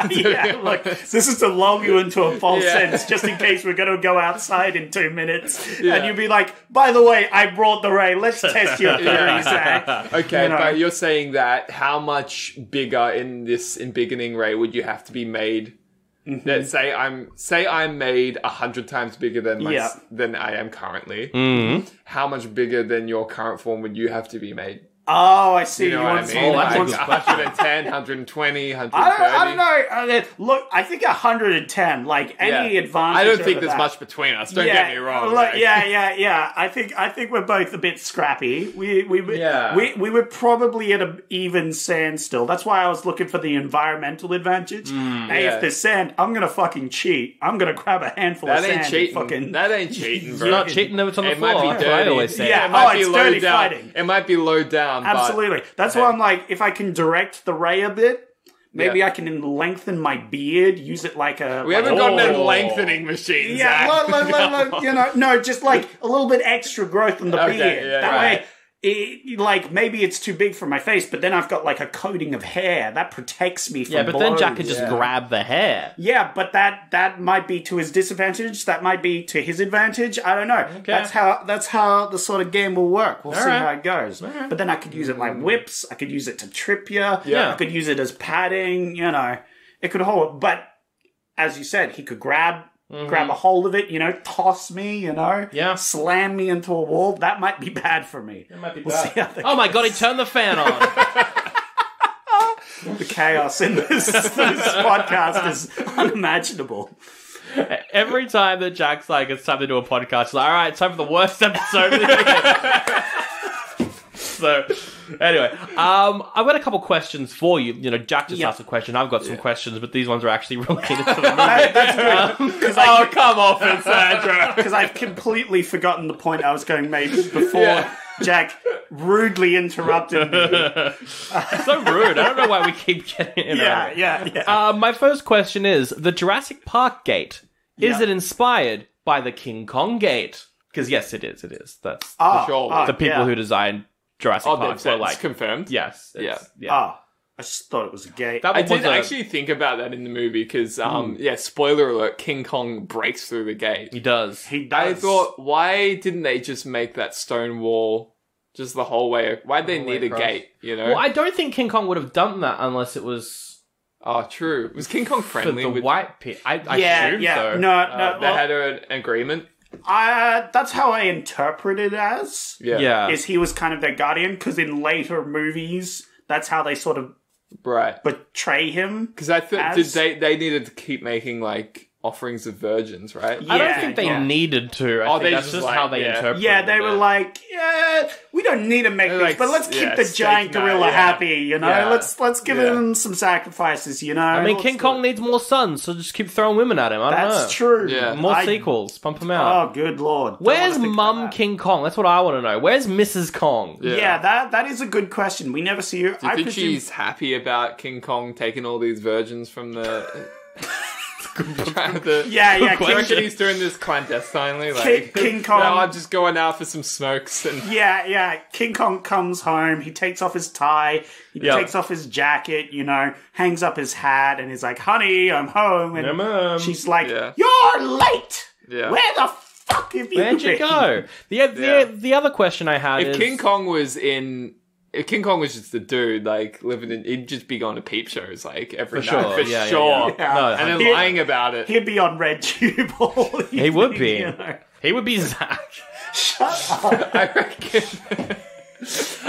Look, this is to lull you into a false sense, just in case we're going to go outside in 2 minutes, and you'll be like, by the way, I brought the ray, let's test your theory, Zach. Okay, but you're saying that how much bigger in embiggening ray would you have to be made? Let's say I'm made 100 times bigger than I am currently. How much bigger than your current form would you have to be made? Oh, I see. You know what I mean? 110, 120, 130. I don't know. Look, I think 110, any advantage. I don't think there's much between us. Don't get me wrong. Yeah. I think we're both a bit scrappy. We were probably at an even standstill. That's why I was looking for the environmental advantage. If there's sand, I'm gonna fucking cheat. I'm gonna grab a handful of sand. That ain't cheating, bro. You're not cheating though, it's on the floor. It might be dirty. I always say. It might be low down. It might be low down. Absolutely. That's why I'm if I can direct the ray a bit, Maybe I can lengthen my beard, use it like a... We haven't gotten a lengthening machine, Yeah, Zach. no, just like a little bit extra growth on the beard. Yeah, that way, like, maybe it's too big for my face, but then I've got like a coating of hair. That protects me from Yeah, but blows. then Jack could just grab the hair. Yeah, but that might be to his disadvantage. That might be to his advantage. I don't know. Okay. That's how the sort of game will work. We'll see right. how it goes. right. But then I could use it like whips. I could use it to trip you. Yeah. I could use it as padding. You know, it could hold. But as you said, he could grab a hold of it. You know, toss me. You know, slam me into a wall. That might be bad for me. It might be We'll bad. see how that Oh my god, he turned the fan on. The chaos in this podcast is unimaginable. Every time that Jack's like, it's time to do a podcast, he's like, alright, it's time for the worst episode. So, anyway, I've got a couple questions for you. You know, Jack just asked a question. I've got some questions, but these ones are actually related to the movie. That's good. Come off it, Sandra. Because I've completely forgotten the point I was going to make before Jack rudely interrupted me. So rude. I don't know why we keep getting in. Yeah. My first question is, the Jurassic Park gate, is it inspired by the King Kong gate? Because yes, it is. It is. That's sure. the people who designed Jurassic Park were like... it's confirmed. Yes. Yeah. I just thought it was a gate. That I was did a- actually think about that in the movie because, spoiler alert, King Kong breaks through the gate. He does. He does. I thought, why didn't they just make that stone wall just the whole way? Why'd they need a across. gate, you know? Well, I don't think King Kong would have done that unless it was Oh, true. Was King Kong for friendly the with... white pit. I assume so. No. they had an agreement? That's how I interpret it as. Yeah. Is he was kind of their guardian, because in later movies, that's how they sort of Right. betray him. Because I thought they needed to keep making, like, offerings of virgins, right? I don't think they needed to. I think they that's just just like- how they yeah. interpret Yeah, they it. were like, we don't need to make They're this, like, but let's keep yeah, the steak giant night, gorilla yeah. happy, you know? Yeah. Let's give him some sacrifices, you know? I mean, Let's King do Kong it. needs more sons, so just keep throwing women at him. I don't know. That's true. Yeah. More sequels. Pump them out. Oh, good lord. Don't Where's wanna think Mum about that. King Kong? That's what I want to know. Where's Mrs. Kong? Yeah, that is a good question. We never see her. Do you think she's happy about King Kong taking all these virgins from the... Yeah, I question. reckon he's doing this clandestinely. Like, King Kong. No, I'm just going out for some smokes and... Yeah. King Kong comes home. He takes off his tie. He Yeah. takes off his jacket, you know, hangs up his hat, and he's like, honey, I'm home. And Yeah, Mum. she's like, Yeah. you're late. Yeah. Where the fuck have you Where'd you been? go? The other question I had If is... King Kong was just a dude, like, living in... He'd just be going to peep shows, like, every For night. sure. For Yeah, sure. yeah. No, And then He- lying about it. He'd be on Red Tube all He would evening, be. you know. He would be Zach. I reckon...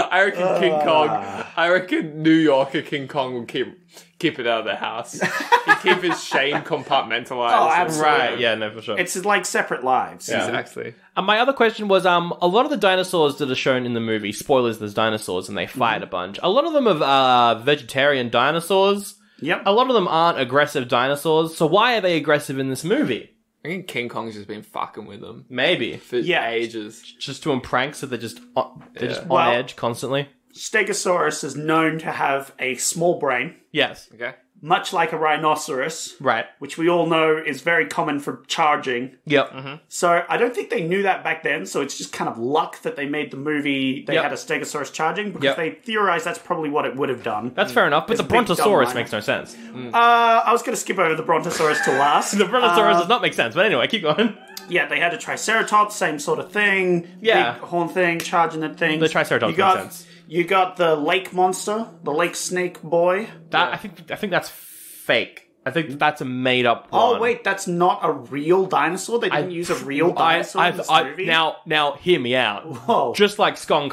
I reckon King Kong... I reckon New Yorker King Kong will keep it out of the house. He'd keep his shame compartmentalized. Oh, absolutely. Right, yeah, no, for sure. It's like separate lives. Yeah. Exactly. And my other question was, a lot of the dinosaurs that are shown in the movie, spoilers, there's dinosaurs and they fight a bunch. A lot of them are vegetarian dinosaurs. Yep. A lot of them aren't aggressive dinosaurs. So why are they aggressive in this movie? I think King Kong's just been fucking with them Maybe. for ages. Just doing pranks so they're just on Well- edge constantly. Stegosaurus is known to have a small brain, Yes. Okay. much like a rhinoceros, Right. which we all know is very common for charging. Yep. So I don't think they knew that back then, so it's just kind of luck that they made the movie, they Yep. had a Stegosaurus charging, because Yep. they theorized that's probably what it would have done. That's fair enough, but It's the a big dumb Brontosaurus rhino. makes no sense. I was going to skip over the Brontosaurus to last. The Brontosaurus does not make sense, but anyway, keep going. Yeah, they had a Triceratops, same sort of thing. Yeah. Big horn thing, charging at things. The Triceratops you got, makes sense. You got the lake monster, the lake snake boy. That I think that's fake. I think that's a made up one. Oh, wait, that's not a real dinosaur? They didn't use a real dinosaur in this movie? Now, hear me out. Whoa. Just like Kong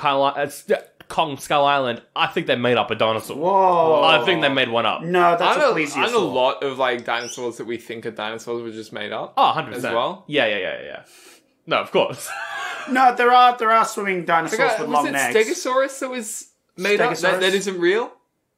Skull Island, I think they made up a dinosaur. Whoa. I think they made one up. No, that's a Aren't plesiosaur. a lot of, like, dinosaurs that we think are dinosaurs were just made up? Oh, 100%. As well? Yeah. No, of course. No, there are swimming dinosaurs with Was long it necks. Stegosaurus that was made up? Stegosaurus? That isn't real?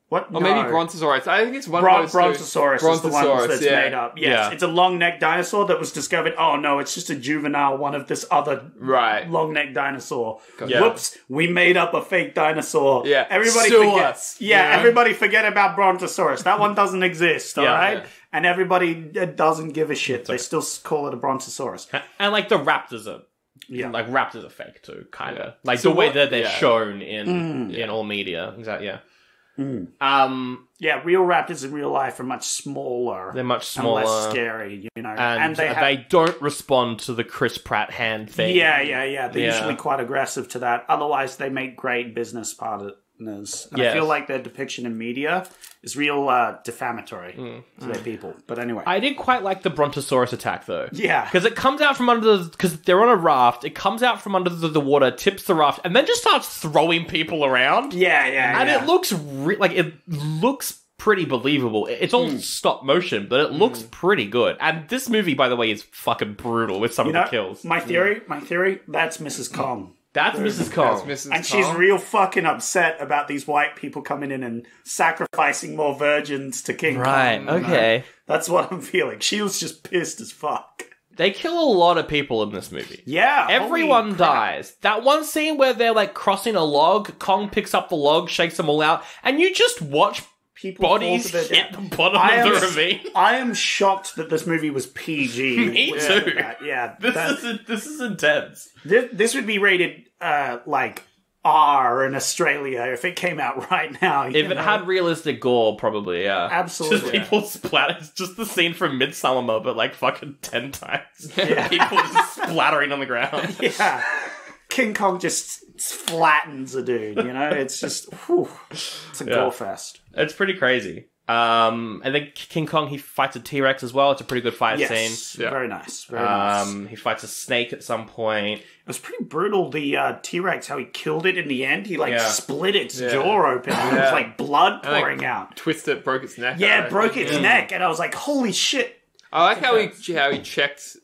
What? Or maybe Brontosaurus. I think it's one of those Brontosaurus is the one that's made up. Yes, Yeah. it's a long-necked dinosaur that was discovered. Oh no, it's just a juvenile one of this other long-necked dinosaur. Yeah. Whoops, we made up a fake dinosaur. Yeah, everybody sue forget. us. Everybody forget about Brontosaurus. That one doesn't exist. All right, yeah. and everybody doesn't give a shit. They still call it a Brontosaurus. And like the raptors are, like raptors are fake too, kind of. Like So the way what- that they're yeah. shown in all media. Exactly. Yeah. Yeah, real raptors in real life are much smaller. They're much smaller, and less scary, you know. and they they don't respond to the Chris Pratt hand thing. Yeah. They're usually quite aggressive to that. Otherwise, they make great business partners. And I feel like their depiction in media is real defamatory to their people. But anyway. I did quite like the Brontosaurus attack, though. Yeah. Because it comes out from under because they're on a raft, it comes out from under the water, tips the raft, and then just starts throwing people around. Yeah. And it looks it looks pretty believable. It's all stop motion, but it looks pretty good. And this movie, by the way, is fucking brutal with some of the kills. My theory, that's Mrs. Kong. That's Mrs. Kong. And she's real fucking upset about these white people coming in and sacrificing more virgins to King Kong. Right, okay. That's what I'm feeling. She was just pissed as fuck. They kill a lot of people in this movie. Yeah. Everyone dies. That one scene where they're like crossing a log, Kong picks up the log, shakes them all out, and you just watch people bodies hit the bottom of the ravine. I am shocked that this movie was PG. Me too. Yeah. This is intense. This would be rated like R in Australia if it came out right now. If it had realistic gore, probably, yeah. Absolutely. Just people splatter. It's just the scene from Midsommar, but like fucking 10 times. Yeah. People just splattering on the ground. Yeah. King Kong just flattens a dude, you know? It's just, it's a gore fest. It's pretty crazy. And then King Kong, he fights a T-Rex as well. It's a pretty good fight scene. Yeah. Very nice. Very nice. He fights a snake at some point. It was pretty brutal, the T-Rex, how he killed it in the end. He, split its jaw open. And there was, blood pouring out. Twisted it, broke its neck. Yeah, broke its neck. And I was like, holy shit. I like how he checked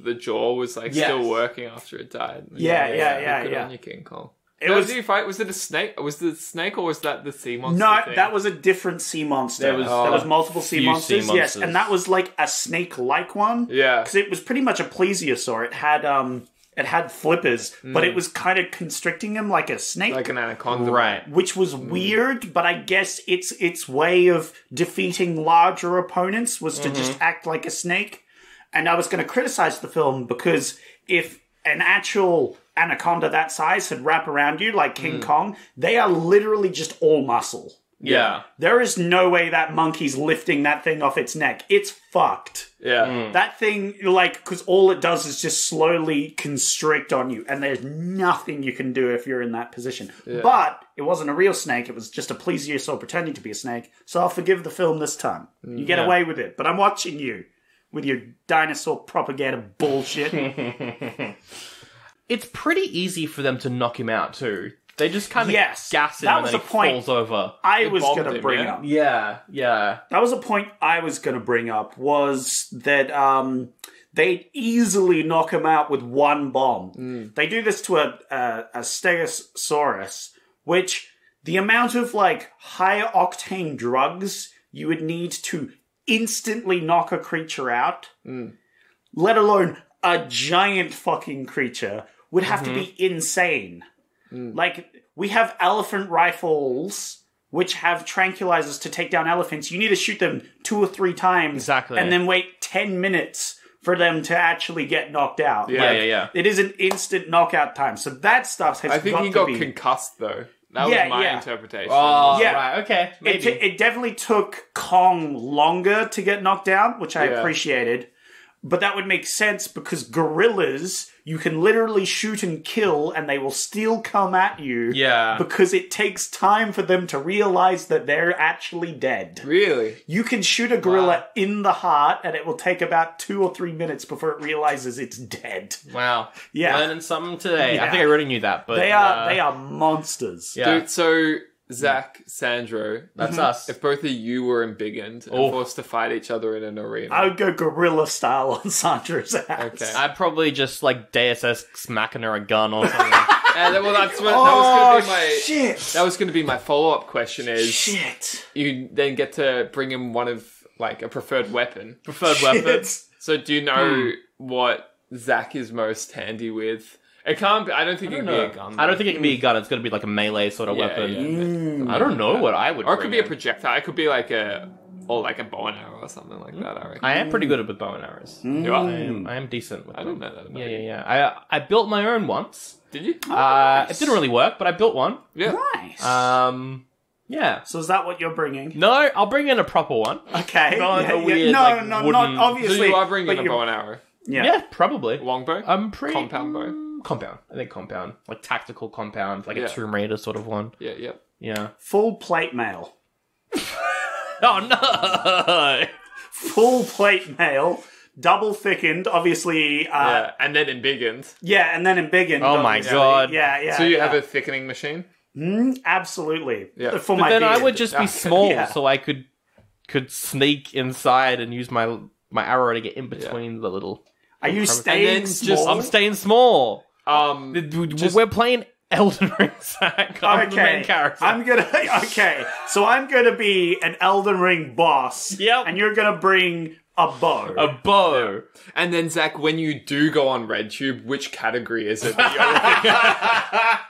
the jaw was, still working after it died. Yeah. Good on you, King Kong. Was it a snake? Was the snake or was that the sea monster? No, thing? that was a different sea monster. There was multiple sea monsters, yes, and that was like a snake-like one. Yeah, because it was pretty much a plesiosaur. It had flippers, but it was kind of constricting him like a snake, like an anaconda, right? Which was weird, but I guess its way of defeating larger opponents was to just act like a snake. And I was going to criticize the film because if an actual anaconda that size had wrapped around you like King Kong, they are literally just all muscle. Yeah. There is no way that monkey's lifting that thing off its neck. It's fucked. Yeah. That thing, because all it does is just slowly constrict on you, and there's nothing you can do if you're in that position. Yeah. But it wasn't a real snake. It was just a plesiosaur pretending to be a snake. So I'll forgive the film this time. You get away with it. But I'm watching you with your dinosaur propaganda bullshit. It's pretty easy for them to knock him out, too. They just kind of gas him that and was then a he point falls over. I was going to bring up. Yeah. That was a point I was going to bring up, was that they easily knock him out with one bomb. They do this to a Stegosaurus, which the amount of high octane drugs you would need to instantly knock a creature out, let alone a giant fucking creature, would have to be insane. We have elephant rifles which have tranquilizers to take down elephants. You need to shoot them 2 or 3 times. Exactly. And then wait 10 minutes for them to actually get knocked out. Yeah. It is an instant knockout time. So that stuff has got to be... I think he got concussed, though. That was my interpretation. Oh, yeah. Right, okay. Maybe. It definitely took Kong longer to get knocked down, which I appreciated. But that would make sense because gorillas, you can literally shoot and kill and they will still come at you. Yeah. Because it takes time for them to realize that they're actually dead. Really? You can shoot a gorilla in the heart and it will take about 2 or 3 minutes before it realizes it's dead. Wow. Yeah. Learning something today. Yeah. I think I already knew that, but... They are monsters. Yeah. Dude, so... Zach, Sandro, that's us. If both of you were embiggened and forced to fight each other in an arena, I would go gorilla style on Sandra's ass. Okay. I'd probably just Deus Ex Machina a gun or something. And well, that was going to be my shit. That was going to be my follow-up question. Is Shit. you then get to bring him one of like a preferred weapon? weapons. So do you know what Zach is most handy with? It can't be. I don't think it can be a gun. I don't think it can be a gun. It's going to be like a melee sort of weapon. Yeah. I don't know what I would. Or it could be a projectile. It could be like a bow and arrow or something like that. I reckon. I am pretty good with bow and arrows. You are? I am decent with them. I didn't know that about you. Yeah. I built my own once. Did you? It didn't really work, but I built one. Yeah. Nice. Yeah. So is that what you're bringing? No, I'll bring in a proper one. Okay. Not a weird, No, like, not wooden- obviously. So you are bringing but a bow and arrow. Yeah, probably. Longbow? Compound bow? Compound. I think compound. Like tactical compound. Like Yeah. a Tomb Raider sort of one. Yeah. Yeah. Full plate mail. Oh, no! Full plate mail. Double thickened, obviously. Yeah, and then embiggened. Yeah, and then embiggened. Oh my obviously. God. Yeah. So you have a thickening machine? Absolutely. Yeah. For But my then I beard. would just be small, Yeah. so I could sneak inside and use my arrow to get in between the little... Are you And staying then small? I'm staying small. Just- We're playing Elden Ring, Zach. I'm the main character. So I'm gonna be an Elden Ring boss. Yep. And you're gonna bring a bow. A bow. And then, Zach, when you do go on RedTube, which category is it that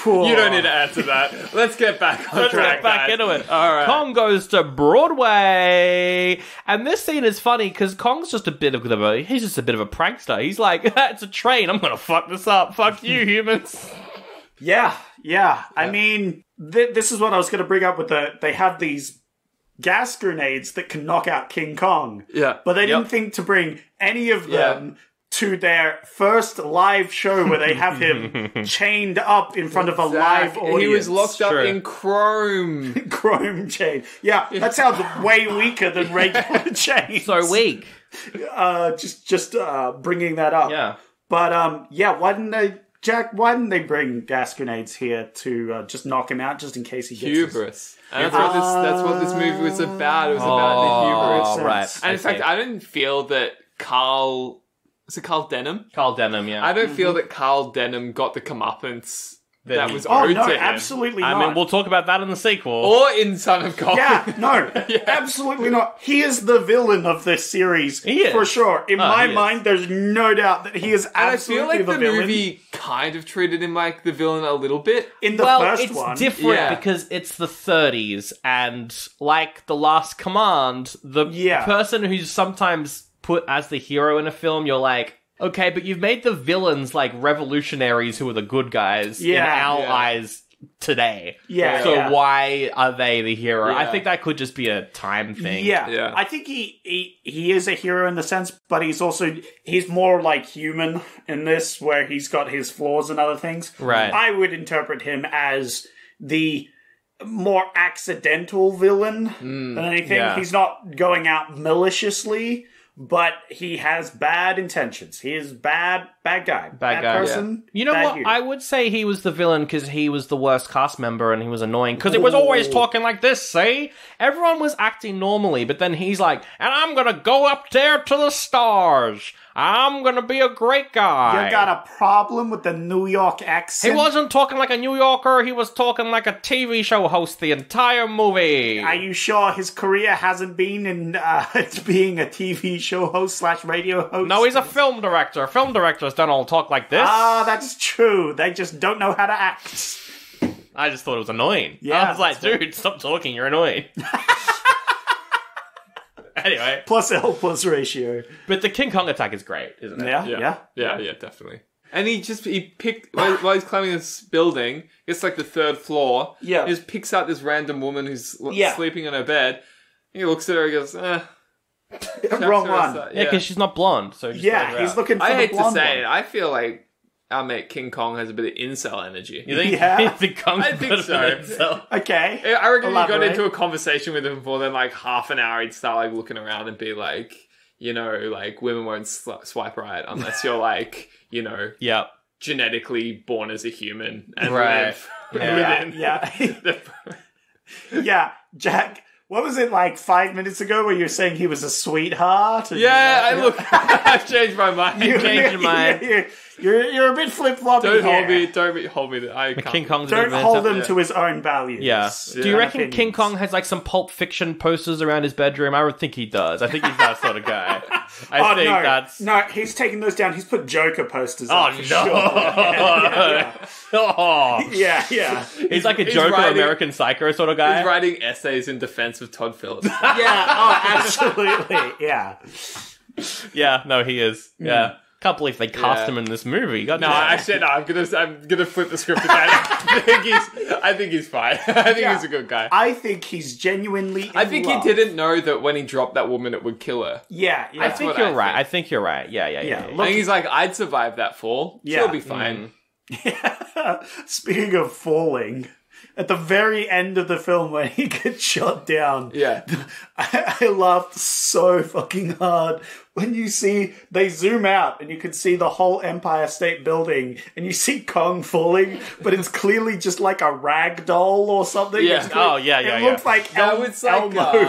you don't need to answer that. Let's get back on Let's track. get back guys. into it. All right. Kong goes to Broadway, and this scene is funny because Kong's just a bit of he's just a bit of a prankster. He's like, it's a train. I'm gonna fuck this up. Fuck you, humans. Yeah. I mean, this is what I was gonna bring up with they have these gas grenades that can knock out King Kong. Yeah. But they didn't think to bring any of them to their first live show where they have him chained up in front of a live audience. He was locked up True. in chrome. Chrome chain. Yeah, that sounds way weaker than regular chains. So weak. Just bringing that up. Yeah. But why didn't they bring gas grenades here to just knock him out, just in case he gets Hubris. And that's what this movie was about. It was about the hubris. Oh, right. And in fact, I didn't feel that Carl... Was it Carl Denham? Carl Denham, yeah. I don't feel that Carl Denham got the comeuppance that was Oh owed no, to him. absolutely not. I mean, we'll talk about that in the sequel. Or in Son of God. Yeah, no, absolutely not. He is the villain of this series, He is. for sure. In my he is. mind, there's no doubt that he is And I absolutely feel like the villain. movie kind of treated him like the villain a little bit. In the Well, first it's one, different Yeah. because it's the 30s, and like The Last Command, the person who's sometimes put as the hero in a film, you're like, okay, but you've made the villains like revolutionaries who are the good guys in our eyes today. Yeah, So yeah. why are they the hero? I Yeah. think that could just be a time thing. Yeah. I think he is a hero in the sense, but he's more like human in this, where he's got his flaws and other things. Right. I would interpret him as the more accidental villain than anything. Yeah. He's not going out maliciously, but he has bad intentions. He is bad guy. Bad guy, person. You know bad what? dude. I would say he was the villain because he was the worst cast member and he was annoying because he was always talking like this, see? Everyone was acting normally, but then he's like, and I'm gonna go up there to the stars. I'm gonna be a great guy. You got a problem with the New York accent? He wasn't talking like a New Yorker, he was talking like a TV show host the entire movie. Are you sure his career hasn't been in being a TV show host / radio host? No, he's a film director. Film directors don't all talk like this. Ah, that's true. They just don't know how to act. I just thought it was annoying. Yeah, I was like, that's dude, stop talking, you're annoying. Anyway. Plus L plus ratio. But the King Kong attack is great, isn't it? Yeah. Yeah, definitely. And he picked, while he's climbing this building, it's like the third floor. Yeah. He just picks out this random woman who's Yeah. sleeping on her bed. He looks at her and goes, Wrong one. Yeah, because she's not blonde, so just Yeah, throw her he's out. looking for I the hate to blonde say one. it, I feel like our mate King Kong has a bit of incel energy. You think? Yeah. You think Kong's I think better so. than himself? Okay. I reckon if you got Elaborate. into a conversation with him for then like half an hour, he'd start like looking around and be like, you know, like women won't swipe right unless you're like, you know, Yeah. genetically born as a human and Right. live Yeah. within Yeah. the... Yeah, Jack, What was it like 5 minutes ago where you were saying he was a sweetheart? Yeah, I've changed my mind. Changed your mind. You're a bit flip-floppy Don't here. hold me. I can't. King Kong's Don't hold him to his own values. Yeah. Do you reckon King Kong has like some Pulp Fiction posters around his bedroom? I would think he does. I think he's that sort of guy. I think that's... No, he's taking those down. He's put Joker posters Oh, up for no. sure. Yeah. He's like a Joker American Psycho sort of guy. He's writing essays in defense of Todd Phillips. Absolutely. Yeah. Yeah, no, he is. Yeah. Can't believe they cast him in this movie. I'm gonna flip the script again. I think he's fine. I think he's a good guy. I think he's genuinely I think he didn't know that when he dropped that woman it would kill her. Yeah. I think you're right. I think you're right. Yeah. I think he's like, I'd survive that fall. Yeah. She'll be fine. Speaking of falling, at the very end of the film when he gets shot down, I laughed so fucking hard when you see they zoom out and you can see the whole Empire State Building and you see Kong falling, but it's clearly just like a rag doll or something. Yeah. It looks like Elmo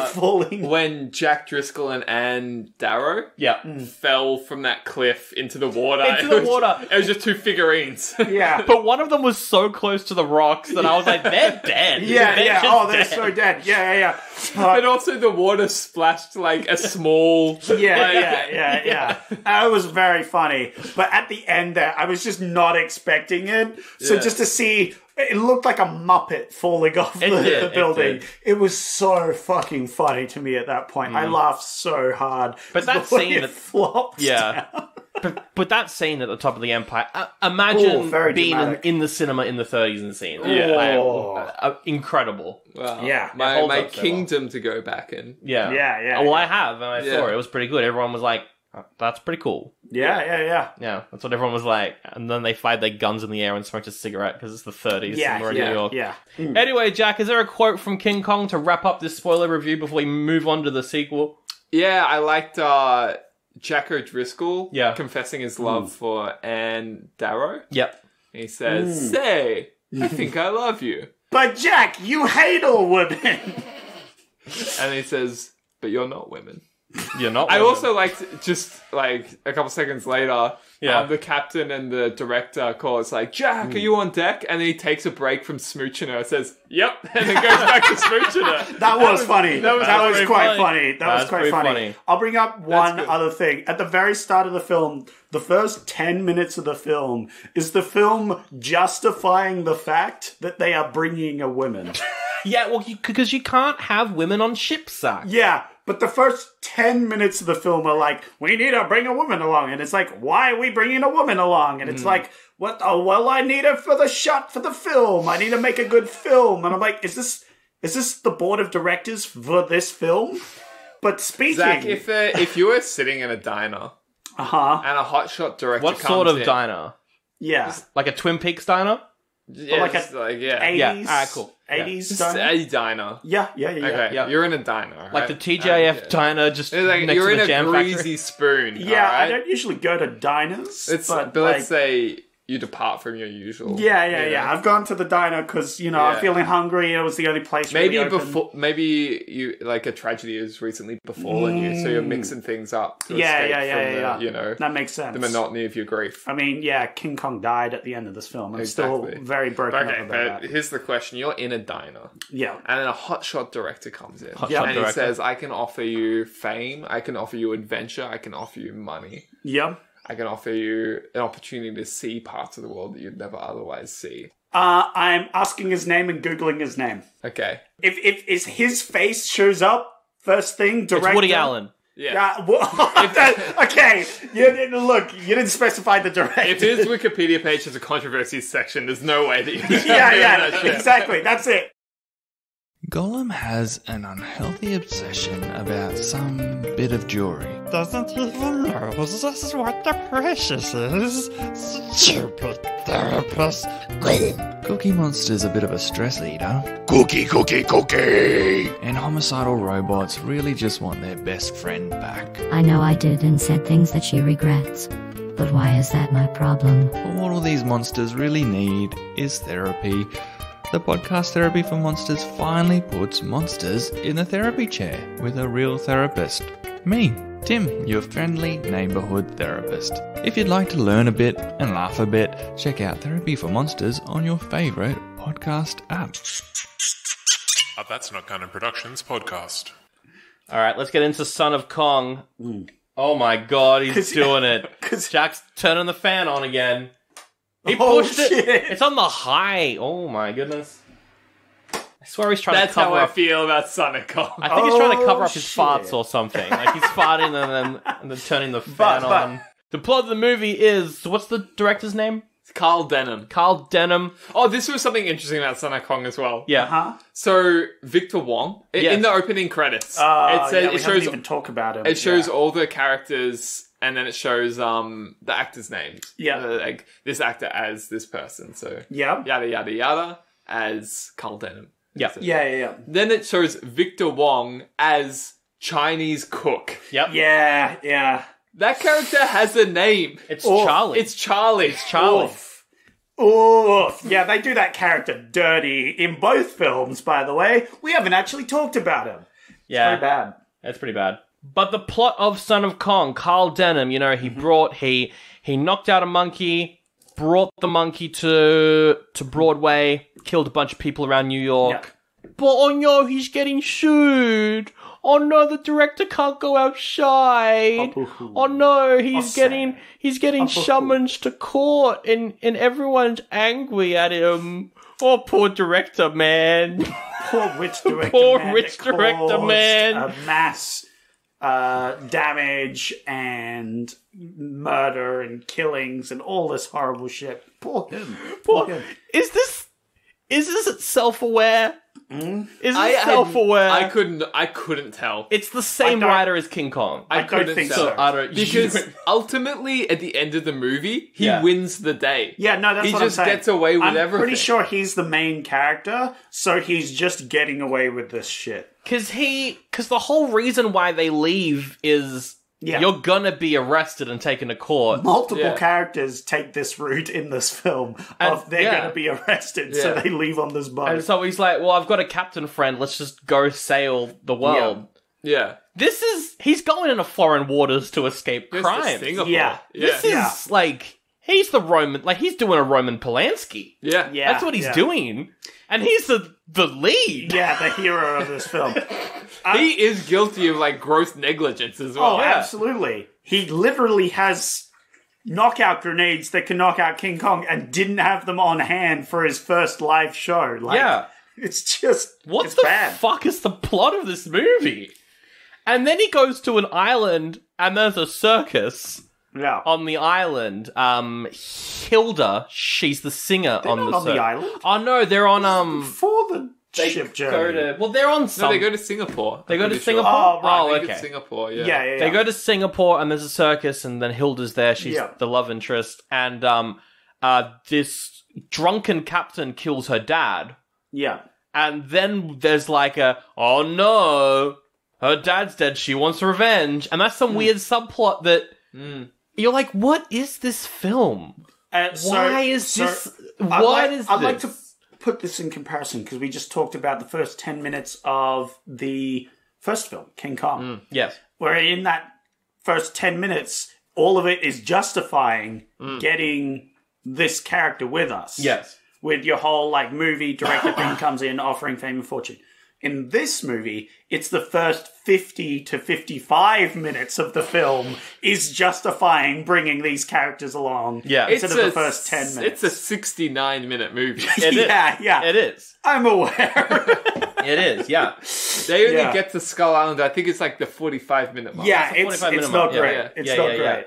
falling. When Jack Driscoll and Ann Darrow fell from that cliff into the water. It was just two figurines. Yeah. But one of them was so close to the rocks that I was like, they're dead. They're so dead. Yeah. And also the water splashed like a small... Yeah. That was very funny. But at the end there, I was just not expecting it. So just to see... It looked like a Muppet falling off the building. It was so fucking funny to me at that point. I laughed so hard. But that scene... flopped down. But that scene at the top of the Empire, imagine being in the cinema in the 30s and seeing that. Incredible. Wow. Yeah. My kingdom to go back in. Yeah. Well, I have, and I saw it. It was pretty good. Everyone was like, that's pretty cool. Yeah. Yeah, that's what everyone was like. And then they fired their guns in the air and smoked a cigarette because it's the 30s and we're in New York. Yeah. Anyway, Jack, is there a quote from King Kong to wrap up this spoiler review before we move on to the sequel? Yeah, I liked Jack O'Driscoll confessing his love for Ann Darrow. Yep. He says, say, I think I love you. But Jack, you hate all women. And he says, but you're not women. You're not women. I also liked just like a couple seconds later, the captain and the director call. It's like, Jack, are you on deck? And then he takes a break from smooching her. Says, yep. And then goes back to smooching her. That was funny. That was quite funny. That was quite funny. I'll bring up one other thing. At the very start of the film, the first 10 minutes of the film is the film justifying the fact that they are bringing a woman. Yeah, well, because you can't have women on ships, Zach. Yeah. But the first 10 minutes of the film are like, we need to bring a woman along. And it's like, why are we bringing a woman along? And it's like, what? Oh, well, I need her for the shot for the film. I need to make a good film. And I'm like, is this the board of directors for this film? But speaking... Zach, if you were sitting in a diner and a hotshot director what sort of diner? Yeah. Like a Twin Peaks diner? Yeah, like 80s? Yeah, alright, cool. 80s diner? A diner. Yeah. Okay, you're in a diner, right? Like the TJF diner, just like, next you're to the in jam a factory. greasy spoon. Yeah, right? I don't usually go to diners. But let's say you depart from your usual. Yeah. I've gone to the diner because, I'm feeling hungry. It was the only place maybe really open. Maybe you like a tragedy has recently befallen you, so you're mixing things up to escape from the, that makes sense. the monotony of your grief. I mean, King Kong died at the end of this film. I'm still very broken up about that. Here's the question. You're in a diner. Yeah. And then a hotshot director comes in. And he says, I can offer you fame, I can offer you adventure, I can offer you money. Yep. I can offer you an opportunity to see parts of the world that you'd never otherwise see. I'm asking his name and Googling his name. Okay. If his face shows up, first thing, director... It's Woody Allen. Yeah. Okay. You didn't specify the director. If his Wikipedia page has a controversies section, there's no way that you can exactly. That's it. Gollum has an unhealthy obsession about some bit of jewelry. Doesn't even know just what the precious is. Stupid therapist. Cookie Monster's a bit of a stress eater. Cookie. And homicidal robots really just want their best friend back. I know I did and said things that she regrets. But why is that my problem? But what all these monsters really need is therapy. the podcast Therapy for Monsters finally puts monsters in the therapy chair with a real therapist. Me, Tim, your friendly neighborhood therapist. If you'd like to learn a bit and laugh a bit, check out Therapy for Monsters on your favorite podcast app. A That's Not Canon Productions podcast. All right, let's get into Son of Kong. Oh my god, he's doing it. Jack's turning the fan on again. He pushed it. It's on the high. Oh my goodness. I swear he's trying to cover up. That's how I feel about Son of Kong. I think he's trying to cover up his farts or something. Like he's farting and then turning the fan on. The plot of the movie is, what's the director's name? Carl Denham. Carl Denham. Oh, this was something interesting about Son of Kong as well. Yeah. So, Victor Wong, in the opening credits, it shows even talk about him. It shows all the characters, and then it shows the actors' names. Yeah. Like, this actor as this person. So, Yeah. yada, yada, yada, as Carl Denham. Yeah. Yeah. Then it shows Victor Wong as Chinese cook. Yep. Yeah. That character has a name. It's Charlie. It's Charlie. It's Charlie. Oof. Yeah, they do that character dirty in both films, by the way. We haven't actually talked about him. Yeah. Very bad. That's pretty bad. But the plot of Son of Kong, Carl Denham, you know, he knocked out a monkey, brought the monkey to Broadway, killed a bunch of people around New York. Yeah. But oh no, he's getting sued. Oh no, the director can't go outside. Oh no, he's getting summoned to court and everyone's angry at him. Oh, poor director, man. Poor rich director Poor man. rich director man. A mass damage and murder and killings and all this horrible shit. Poor him. Poor him. Is this self-aware? Is it self-aware? I couldn't tell. It's the same writer as King Kong. I don't think so. Because ultimately, at the end of the movie, he wins the day. Yeah, no, that's what I'm saying. He just gets away with everything. I'm pretty sure he's the main character, so he's just getting away with this shit. Because the whole reason why they leave is you're gonna be arrested and taken to court. Multiple characters take this route in this film of they're gonna be arrested, so they leave on this boat. And so he's like, well, I've got a captain friend, let's just go sail the world. Yeah. He's going into foreign waters to escape crime. Yeah. This is like, he's the Roman, like he's doing a Roman Polanski. Yeah. That's what he's doing. And he's the lead. Yeah, the hero of this film. He is guilty of, like, gross negligence as well. Oh, absolutely. He literally has knockout grenades that can knock out King Kong and didn't have them on hand for his first live show. Like, it's just, what the bad. fuck is the plot of this movie? And then he goes to an island and there's a circus on the island. Hilda, she's the singer on the island. Oh no, they're on before the ship journey. They're on some. No, they go to Singapore. They go to Singapore. Oh, right. Oh, They go okay. to Singapore, Yeah. They go to Singapore and there's a circus and then Hilda's there. She's the love interest. And this drunken captain kills her dad. Yeah. And then there's like oh no, her dad's dead, she wants revenge. And that's some weird subplot that you're like, what is this film? Why is this? I'd like to put this in comparison because we just talked about the first 10 minutes of the first film, King Kong. Yes. Where in that first 10 minutes, all of it is justifying getting this character with us. Yes. With your whole like movie director thing comes in offering fame and fortune. In this movie, it's the first 50 to 55 minutes of the film is justifying bringing these characters along instead of the first 10 minutes. It's a 69-minute movie. Yeah. It is. I'm aware. It is, yeah. They only get to Skull Island, I think it's like the 45-minute mark. Yeah, it's not great. Yeah. It's not great.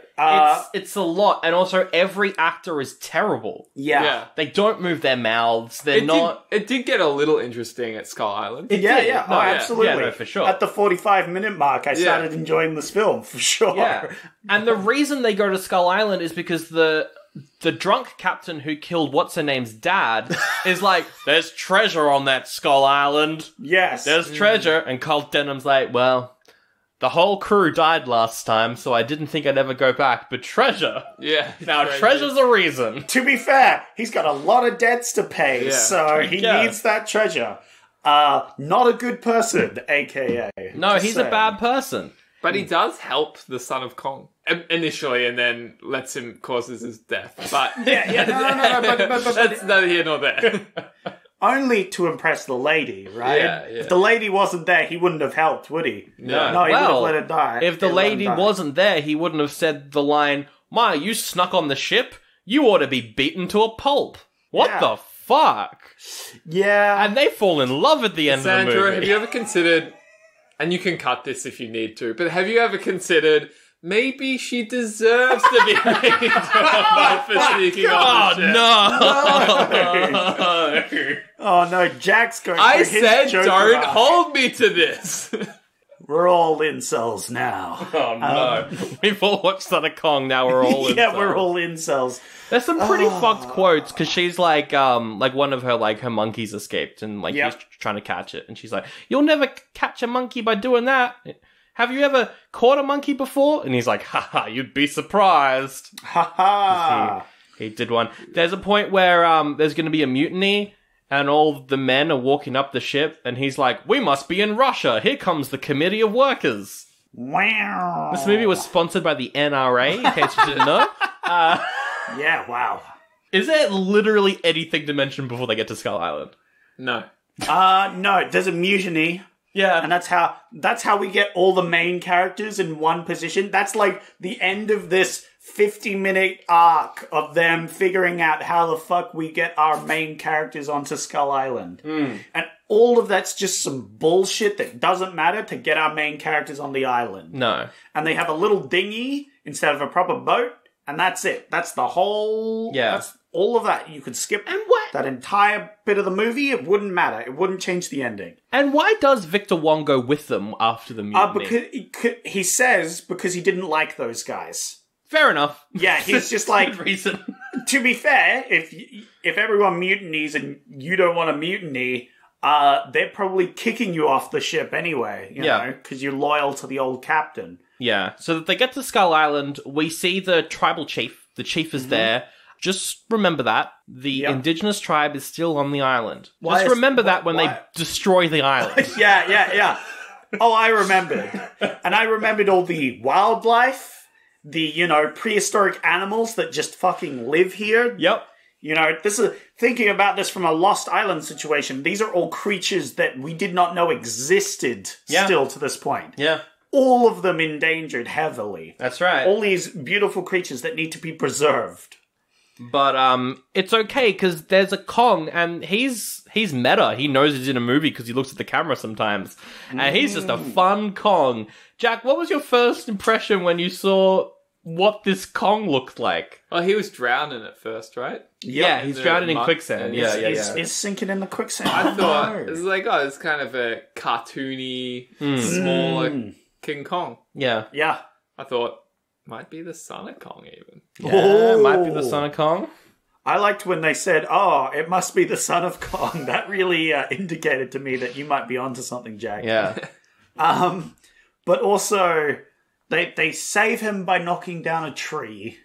It's a lot, and also every actor is terrible. Yeah. They don't move their mouths. It did get a little interesting at Skull Island. Yeah. Oh, absolutely. Yeah, no, for sure. At the 45-minute mark, I started enjoying this film, for sure. Yeah. And the reason they go to Skull Island is because the drunk captain who killed what's-her-name's dad is like, there's treasure on that Skull Island. Yes. There's treasure. And Carl Denham's like, well, the whole crew died last time, so I didn't think I'd ever go back. But treasure. Yeah. Now, treasure's a reason. To be fair, he's got a lot of debts to pay, so he needs that treasure. Not a good person, aka. No, he's a bad person. But he does help the son of Kong initially, and then causes his death. But No, but that's neither here nor there. only to impress the lady, right? Yeah. If the lady wasn't there, he wouldn't have helped, would he? No, he would have let her die. If the lady wasn't there, he wouldn't have said the line, "Ma, you snuck on the ship? You ought to be beaten to a pulp." What the fuck? Yeah. And they fall in love at the end of the Sandra, movie. have you ever considered, and you can cut this if you need to, but have you ever considered maybe she deserves to be made to a for sneaking on the ship? Oh no, Jack's going I for his said Joker don't arc. hold me to this. We're all incels now. Oh no. We've all watched Son of Kong, now we're all incels. We're all incels. There's some pretty fucked quotes, because she's like one of her, her monkeys escaped, and, he's trying to catch it, and she's like, "You'll never catch a monkey by doing that. Have you ever caught a monkey before?" And he's like, "Haha, you'd be surprised." Haha. He did one. There's a point where there's going to be a mutiny, and all the men are walking up the ship, and he's like, "We must be in Russia. Here comes the Committee of Workers." Wow. This movie was sponsored by the NRA, in case you didn't know. Yeah, wow. Is there literally anything to mention before they get to Skull Island? No. No, there's a mutiny. Yeah. And that's how we get all the main characters in one position. That's like the end of this 50-minute arc of them figuring out how the fuck we get our main characters onto Skull Island. And all of that's just some bullshit that doesn't matter to get our main characters on the island. No. And they have a little dinghy instead of a proper boat, and that's it. That's the whole... Yeah. That's all of that. You could skip And what? that entire bit of the movie. It wouldn't matter. It wouldn't change the ending. And why does Victor Wong go with them after the mutiny? Because he says because he didn't like those guys. Fair enough. Yeah, he's just like... Good reason. To be fair, if everyone mutinies and you don't want to mutiny, they're probably kicking you off the ship anyway, you know, because you're loyal to the old captain. Yeah, so that they get to Skull Island, we see the tribal chief. The chief is there. Just remember that. The indigenous tribe is still on the island. Just remember that when they destroy the island. Yeah. Oh, I remembered. And I remembered all the wildlife, the, prehistoric animals that just fucking live here. Yep. This is thinking about this from a Lost Island situation. These are all creatures that we did not know existed still to this point. Yeah. All of them endangered heavily. That's right. All these beautiful creatures that need to be preserved. But it's okay, because there's a Kong, and he's meta. He knows he's in a movie because he looks at the camera sometimes. And he's just a fun Kong. Jack, what was your first impression when you saw what this Kong looked like? Well, he was drowning at first, right? Yeah, he's drowning in quicksand. He's sinking in the quicksand. I thought, it was like, it's kind of a cartoony, smaller King Kong. Yeah. Yeah. I thought, might be the son of Kong even. Yeah, might be the son of Kong. I liked when they said, "Oh, it must be the son of Kong." That really indicated to me that you might be onto something, Jack. Yeah. But also, they save him by knocking down a tree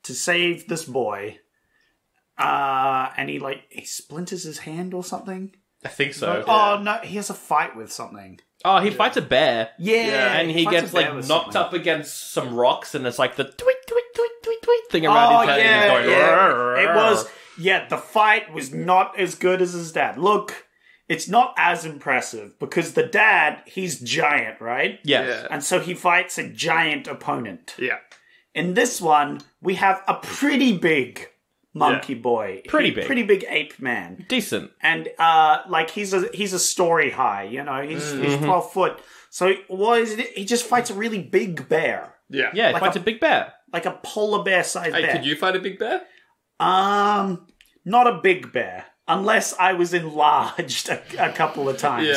to save this boy. And he splinters his hand or something. I think so. Oh no, he has a fight with something. Oh, he fights a bear. Yeah, and he gets with knocked something. up against some rocks, and it's like the tweet tweet tweet tweet tweet thing around his head. And he's going, It was. Yeah, the fight was not as good as his dad. Look, it's not as impressive because the dad, he's giant, right? Yes. And so he fights a giant opponent. Yeah. In this one, we have a pretty big monkey boy. Pretty big. Pretty big ape man. Decent. And he's a story high, he's 12 foot. So what is it? He just fights a really big bear. Yeah. Yeah, he Like fights a big bear. Like a polar bear sized Hey, bear. could you fight a big bear? Not a big bear. Unless I was enlarged a couple of times,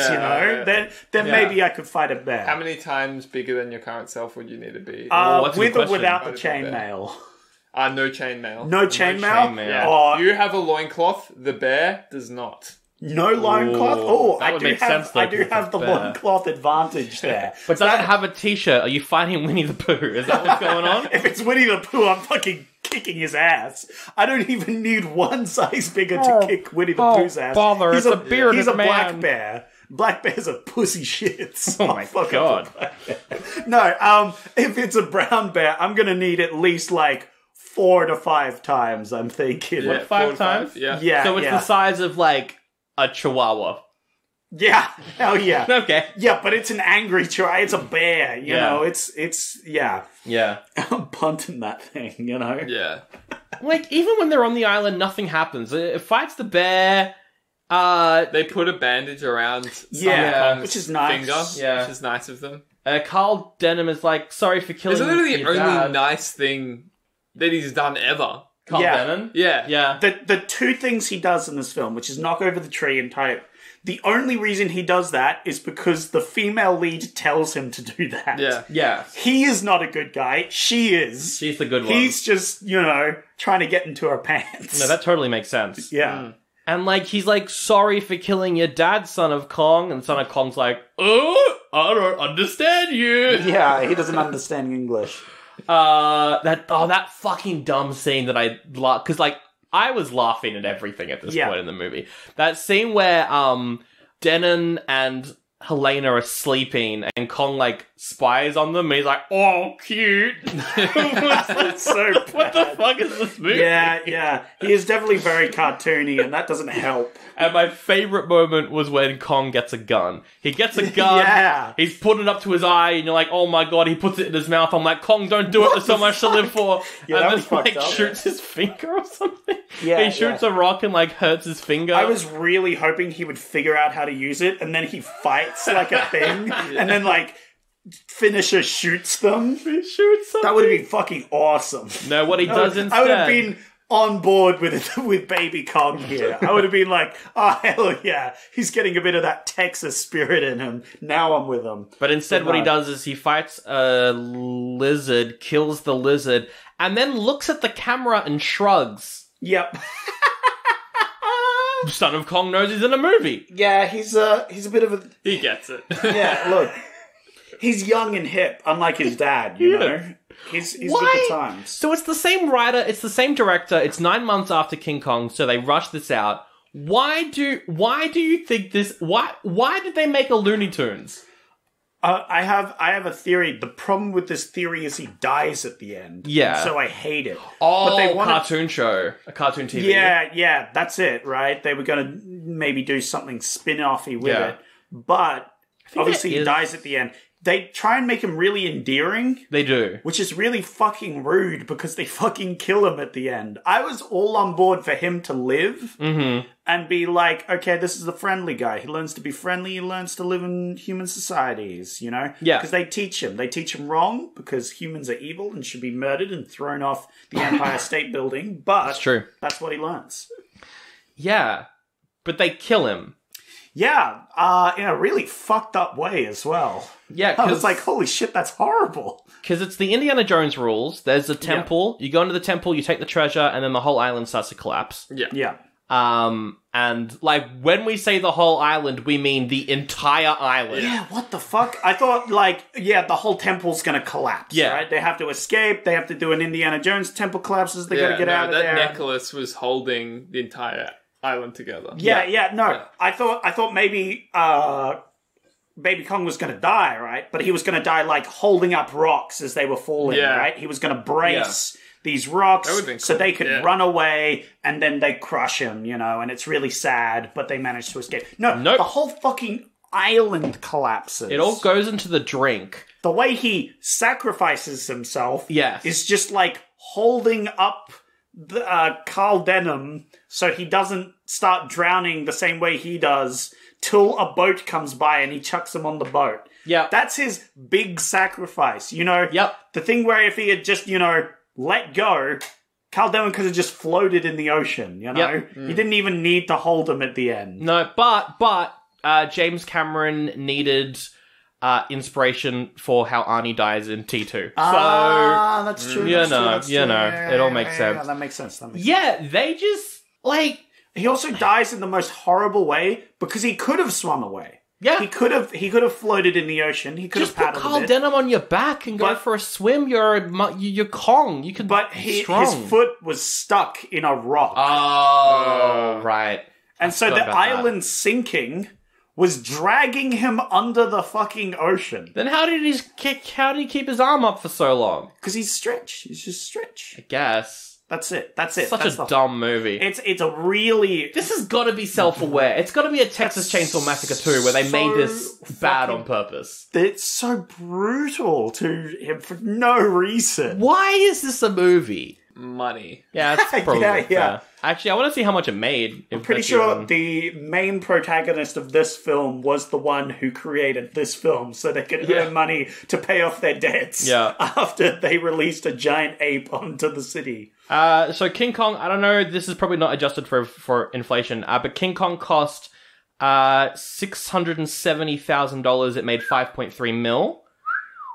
Then maybe I could fight a bear. How many times bigger than your current self would you need to be? what's the With or question? without the Fight a big bear. chainmail? No chainmail. No chainmail? chainmail. Yeah. Oh, You have a loincloth, the bear does not. No loincloth? Oh, that would make sense, though, I do because have it's the a bear. loincloth advantage there. But doesn't have a t-shirt. Are you fighting Winnie the Pooh? Is that what's going on? If it's Winnie the Pooh, I'm fucking kicking his ass. I don't even need one size bigger to kick Winnie the Pooh's ass. Bother, He's it's a bearded He's a man. black bear. Black bears are pussy shits. Oh my Fuck God. up a black bear. No, if it's a brown bear, I'm gonna need at least like 4 to 5 times, I'm thinking. Yeah, 5 times? Yeah. Yeah, So it's the size of, like, a chihuahua. Yeah, hell yeah. Okay. Yeah, but it's an angry chihuahua. It's a bear, you Yeah. know. It's yeah. Yeah. I'm punting that thing, you know. Yeah. Like, even when they're on the island, nothing happens. It fights the bear. They put a bandage around Yeah, Kong's which is nice. finger, Yeah. which is nice of them. Carl Denham is like, sorry for killing It's literally the your only dad. nice thing that he's done ever. Carl Yeah. Denham? Yeah. Yeah. The 2 things he does in this film, which is knock over the tree and tie it. The only reason he does that is because the female lead tells him to do that. Yeah. Yeah. He is not a good guy. She is. She's the good one. He's just, you know, trying to get into her pants. No, that totally makes sense. yeah. And, like, he's like, sorry for killing your dad, Son of Kong. And Son of Kong's like, oh, I don't understand you. Yeah, he doesn't understand English. That fucking dumb scene that I love. Because, like, I was laughing at everything at this point in the movie. That scene where, Denon and Helena are sleeping and Kong, like, spies on them and he's like, oh, cute. It's so bad. What the fuck is this movie? Yeah. He is definitely very cartoony, and that doesn't help. And my favorite moment was when Kong gets a gun. He gets a gun, Yeah. he's putting it up to his eye, and you're like, oh my god, he puts it in his mouth. I'm like, Kong, don't do it, there's so much to live for. Yeah, that and was then, fucked like, up. shoots his finger or something. Yeah, he shoots a rock and, like, hurts his finger. I was really hoping he would figure out how to use it, and then he fights like a thing, and then, like, finisher shoots them. He shoots something. That would have been fucking awesome. No, what he does instead... I would have been on board with Baby Kong here. I would have been like, oh, hell yeah. He's getting a bit of that Texas spirit in him. Now I'm with him. But instead what he does is he fights a lizard, kills the lizard, and then looks at the camera and shrugs. Yep. Son of Kong knows he's in a movie. Yeah, he's a bit of a... He gets it. Yeah, look. He's young and hip, unlike his dad, you know? He's with the times. So it's the same writer, it's the same director, it's 9 months after King Kong, so they rushed this out. Why do you think this... Why did they make a Looney Tunes? I have a theory. The problem with this theory is he dies at the end. Yeah. And so I hate it. Oh, But they wanted- cartoon show. A cartoon TV. Yeah, that's it, right? They were going to maybe do something spin-offy with Yeah. it. But obviously it he is- dies at the end. They try and make him really endearing, They do. which is really fucking rude because they fucking kill him at the end. I was all on board for him to live and be like, okay, this is the friendly guy. He learns to be friendly. He learns to live in human societies, you know? Yeah. Because they teach him. They teach him wrong because humans are evil and should be murdered and thrown off the Empire State Building. But That's true. That's what he learns. Yeah. But they kill him. Yeah, in a really fucked up way as well. Yeah, I was like, holy shit, that's horrible. Because it's the Indiana Jones rules. There's a temple. You go into the temple, you take the treasure, and then the whole island starts to collapse. Yeah. And, like, when we say the whole island, we mean the entire island. Yeah, what the fuck? I thought, like, the whole temple's gonna collapse, right? They have to escape, they have to do an Indiana Jones temple collapses, they gotta get out of there. That necklace was holding the entire island together. No. I thought maybe, Baby Kong was gonna die, right? But he was gonna die, like, holding up rocks as they were falling, right? He was gonna brace these rocks so they could run away, and then they crush him, you know, and it's really sad, but they managed to escape. No, the whole fucking island collapses. It all goes into the drink. The way he sacrifices himself Yes. is just like holding up the, Carl Denham so he doesn't start drowning the same way he does till a boat comes by and he chucks him on the boat. Yeah. That's his big sacrifice, you know? Yep. The thing where if he had just, you know, let go, Carl Denham could have just floated in the ocean, you know? Yep. He didn't even need to hold him at the end. No, but James Cameron needed inspiration for how Arnie dies in T2. That's true. It all makes sense. Yeah, that makes sense. Yeah, they just, like, He also dies in the most horrible way because he could have swum away. Yeah. He could have floated in the ocean. He could Just have put paddled Carl a bit. Denham on your back and go for a swim. You're Kong. You can But be his strong. foot was stuck in a rock. Oh, right. and so the island sinking was dragging him under the fucking ocean. Then how did he keep his arm up for so long? Because he's Stretch. He's just Stretch. I guess. That's it. Such That's a dumb movie. It's a really... This has got to be self-aware. It's got to be a Texas Chainsaw Massacre 2 where they made this bad on purpose. It's so brutal to him for no reason. Why is this a movie? Money. Yeah, that's probably Yeah. fair. Actually, I want to see how much it made. I'm pretty sure the main protagonist of this film was the one who created this film so they could earn money to pay off their debts after they released a giant ape onto the city. So King Kong, I don't know, this is probably not adjusted for inflation, but King Kong cost $670,000. It made 5.3 mil.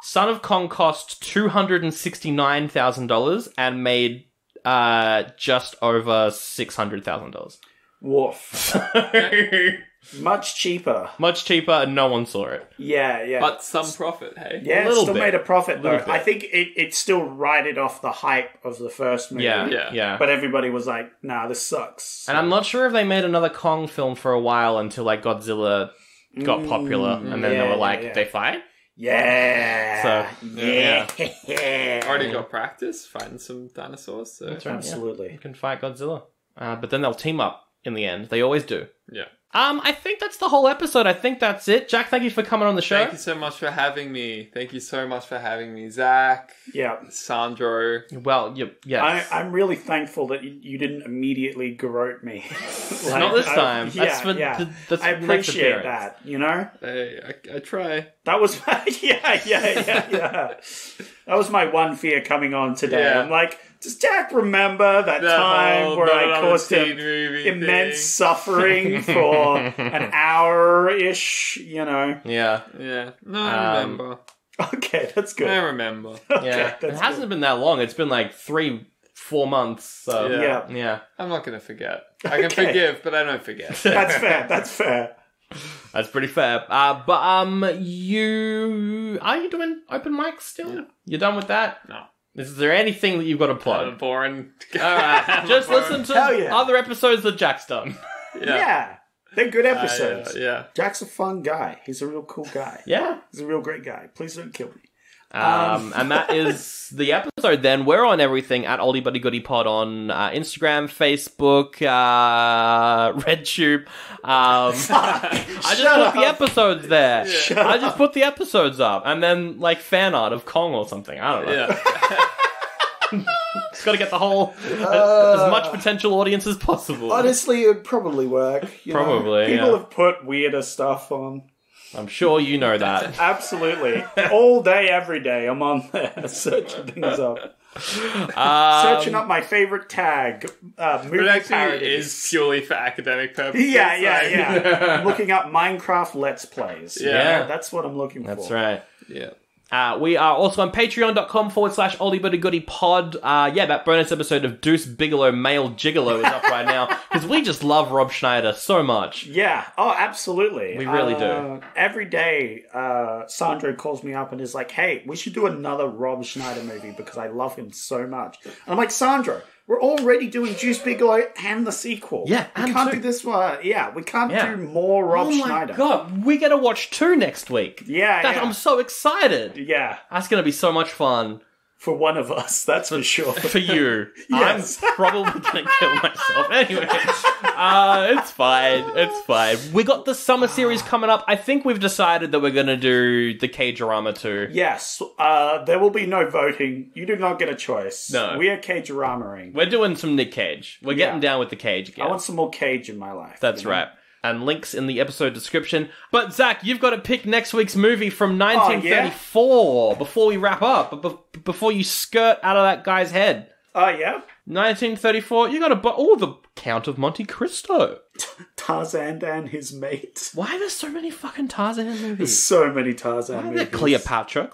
Son of Kong cost $269,000 and made just over $600,000. Woof. Much cheaper. Much cheaper, and no one saw it. Yeah. But some profit, hey? Yeah, a it little still bit. made a profit, though. Little bit. I think it still righted off the hype of the first movie. Yeah. But everybody was like, nah, this sucks. And I'm not sure if they made another Kong film for a while until, like, Godzilla got popular, and then they were like, they fight? Yeah. So, Already got practice fighting some dinosaurs, so... That's right, Absolutely. You can fight Godzilla. But then they'll team up in the end. They always do. Yeah. I think that's the whole episode. I think that's it. Jack, thank you for coming on the show. Thank you so much for having me. Zach. Yeah. Sandro. Well, yes. I'm really thankful that you didn't immediately garrote me. Not this time. That's for I the next appreciate appearance. that, you know? Hey, I try. That was my... Yeah. That was my one fear coming on today. Yeah. I'm like, does Jack remember that time where I caused him immense suffering for an hour-ish, you know? Yeah. Yeah. No, I remember. Okay, that's good. I remember. Yeah. It hasn't been that long. It's been like 3-4 months. So Yeah. I'm not going to forget. I can forgive, but I don't forget. That's fair. That's pretty fair. But are you doing open mics still? Yeah. You're done with that? No. Is there anything that you've got to plug? Boring. Alright, just listen to other episodes that Jack's done. Yeah. They're good episodes. Yeah. Jack's a fun guy. He's a real cool guy. Yeah. He's a real great guy. Please don't kill me. And that is the episode then. We're on everything at Oldie Buddy Goody Pod on Instagram, Facebook, RedTube. I just put the episoes there. I just put the episodes up. And then, like, fan art of Kong or something. I don't know. Yeah. It's got to get the whole, as much potential audience as possible. Honestly, it would probably work. Probably, People yeah. have put weirder stuff on. I'm sure you know that. Absolutely. All day, every day, I'm on there searching things up. Searching up my favorite tag, movie But actually, parodies. it is purely for academic purposes. Yeah. Looking up Minecraft Let's Plays. Yeah. That's what I'm looking for. That's right. Yeah. We are also on patreon.com/oldiebuddygoodypod. That bonus episode of Deuce Bigelow Male Gigolo is up right now because we just love Rob Schneider so much. Yeah. Oh, absolutely. We really do. Every day, Sandro calls me up and is like, hey, we should do another Rob Schneider movie because I love him so much. And I'm like, Sandro, we're already doing Deuce Bigelow and the sequel. Yeah, we and can't two. do this one. Yeah, we can't do more Rob Schneider. Oh my god, we get to watch 2 next week. Yeah. I'm so excited. Yeah. That's going to be so much fun. For one of us, that's for sure. For you. Yes. I'm probably going to kill myself. Anyway, it's fine. We got the summer series coming up. I think we've decided that we're going to do the K-Drama too. Yes, there will be no voting. You do not get a choice. No. We are K-Drama-ing. We're doing some Nick Cage. We're getting down with the Cage again. I want some more Cage in my life. That's right. And links in the episode description. But Zach, you've got to pick next week's movie from 1934 before we wrap up. Before you skirt out of that guy's head. Oh, yeah? 1934, you got to the Count of Monte Cristo. Tarzan and his mate. Why are there so many fucking Tarzan movies? There's so many Tarzan movies. Cleopatra.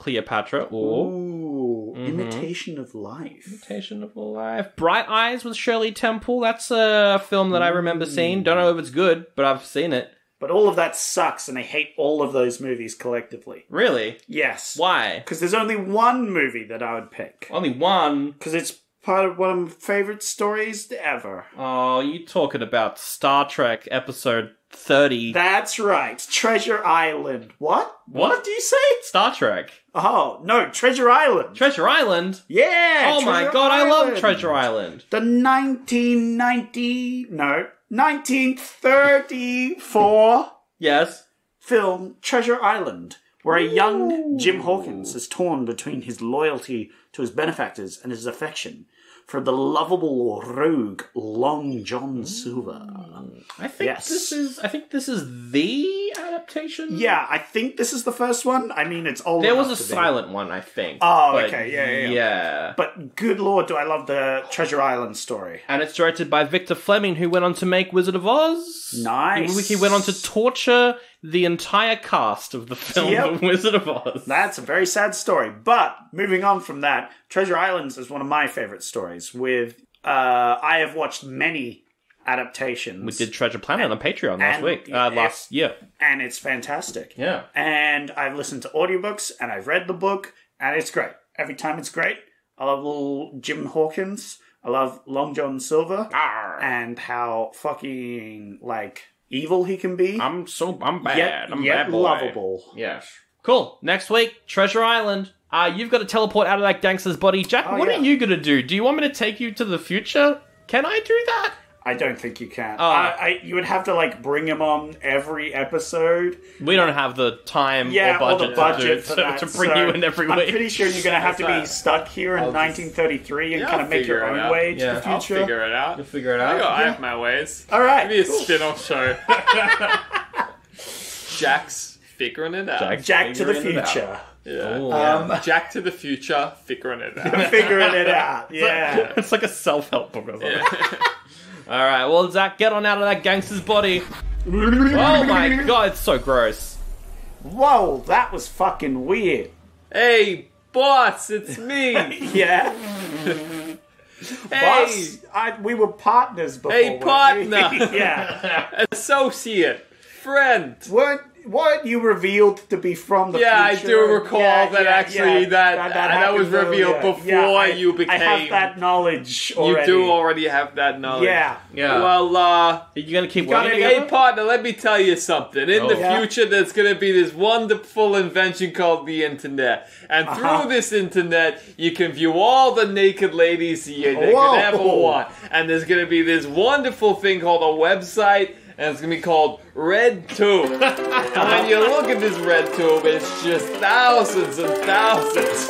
Ooh. Imitation of Life. Imitation of Life. Bright Eyes with Shirley Temple. That's a film that I remember seeing. Don't know if it's good, but I've seen it. But all of that sucks, and I hate all of those movies collectively. Really? Yes. Why? Because there's only one movie that I would pick. Only one? Because it's part of one of my favorite stories ever. Oh, you talking about Star Trek episode 30. That's right. Treasure Island. What? What do you say? Star Trek. Oh, no, Treasure Island. Treasure Island? Yeah! Oh my god, I love Treasure Island. The 1934 Yes. film Treasure Island, where a young Jim Hawkins is torn between his loyalty to his benefactors and his affection for the lovable rogue Long John Silver. I think this is the adaptation. Yeah, I think this is the first one. I mean, it's old. There was a silent one, I think. Oh, okay, yeah. But good lord, do I love the Treasure Island story. And it's directed by Victor Fleming, who went on to make Wizard of Oz. Nice. He went on to torture the entire cast of the film Wizard of Oz. That's a very sad story. But moving on from that, Treasure Islands is one of my favorite stories. With I have watched many adaptations. We did Treasure Planet on Patreon last year. And it's fantastic. Yeah. And I've listened to audiobooks, and I've read the book, and it's great. Every time it's great. I love little Jim Hawkins. I love Long John Silver. And how fucking, evil he can be. I'm bad. Yet bad boy. Lovable. Yes. Cool. Next week, Treasure Island. You've got to teleport out of that gangster's body. Jack, what are you going to do? Do you want me to take you to the future? Can I do that? I don't think you can. You would have to, bring him on every episode. We don't have the time or budget to bring you in every week. I'm pretty sure you're going to have to be stuck here in 1933 and kind of make your own way to the future. I'll figure it out. You'll figure it out. I have my ways. All right. Maybe a spin-off show. Jack's figuring it out. Jack to the future. Yeah. Jack to the future, figuring it out. Figuring it out, yeah. It's like a self-help book or something. Yeah. Alright, well, Zach, get on out of that gangster's body. Oh my god, it's so gross. Whoa, that was fucking weird. Hey, boss, it's me. Yeah. Hey, boss, we were partners before. Hey, partner. Yeah. Associate. Friend. Weren't you revealed to be from the future? I do recall that was revealed before you became... I have that knowledge already. You do already have that knowledge. Yeah. Well, are you going to keep working together? Hey, partner, let me tell you something. In the future, there's going to be this wonderful invention called the internet. And through this internet, you can view all the naked ladies you could ever want. And there's going to be this wonderful thing called a website, and it's going to be called RedTube. And when you look at this RedTube, it's just thousands and thousands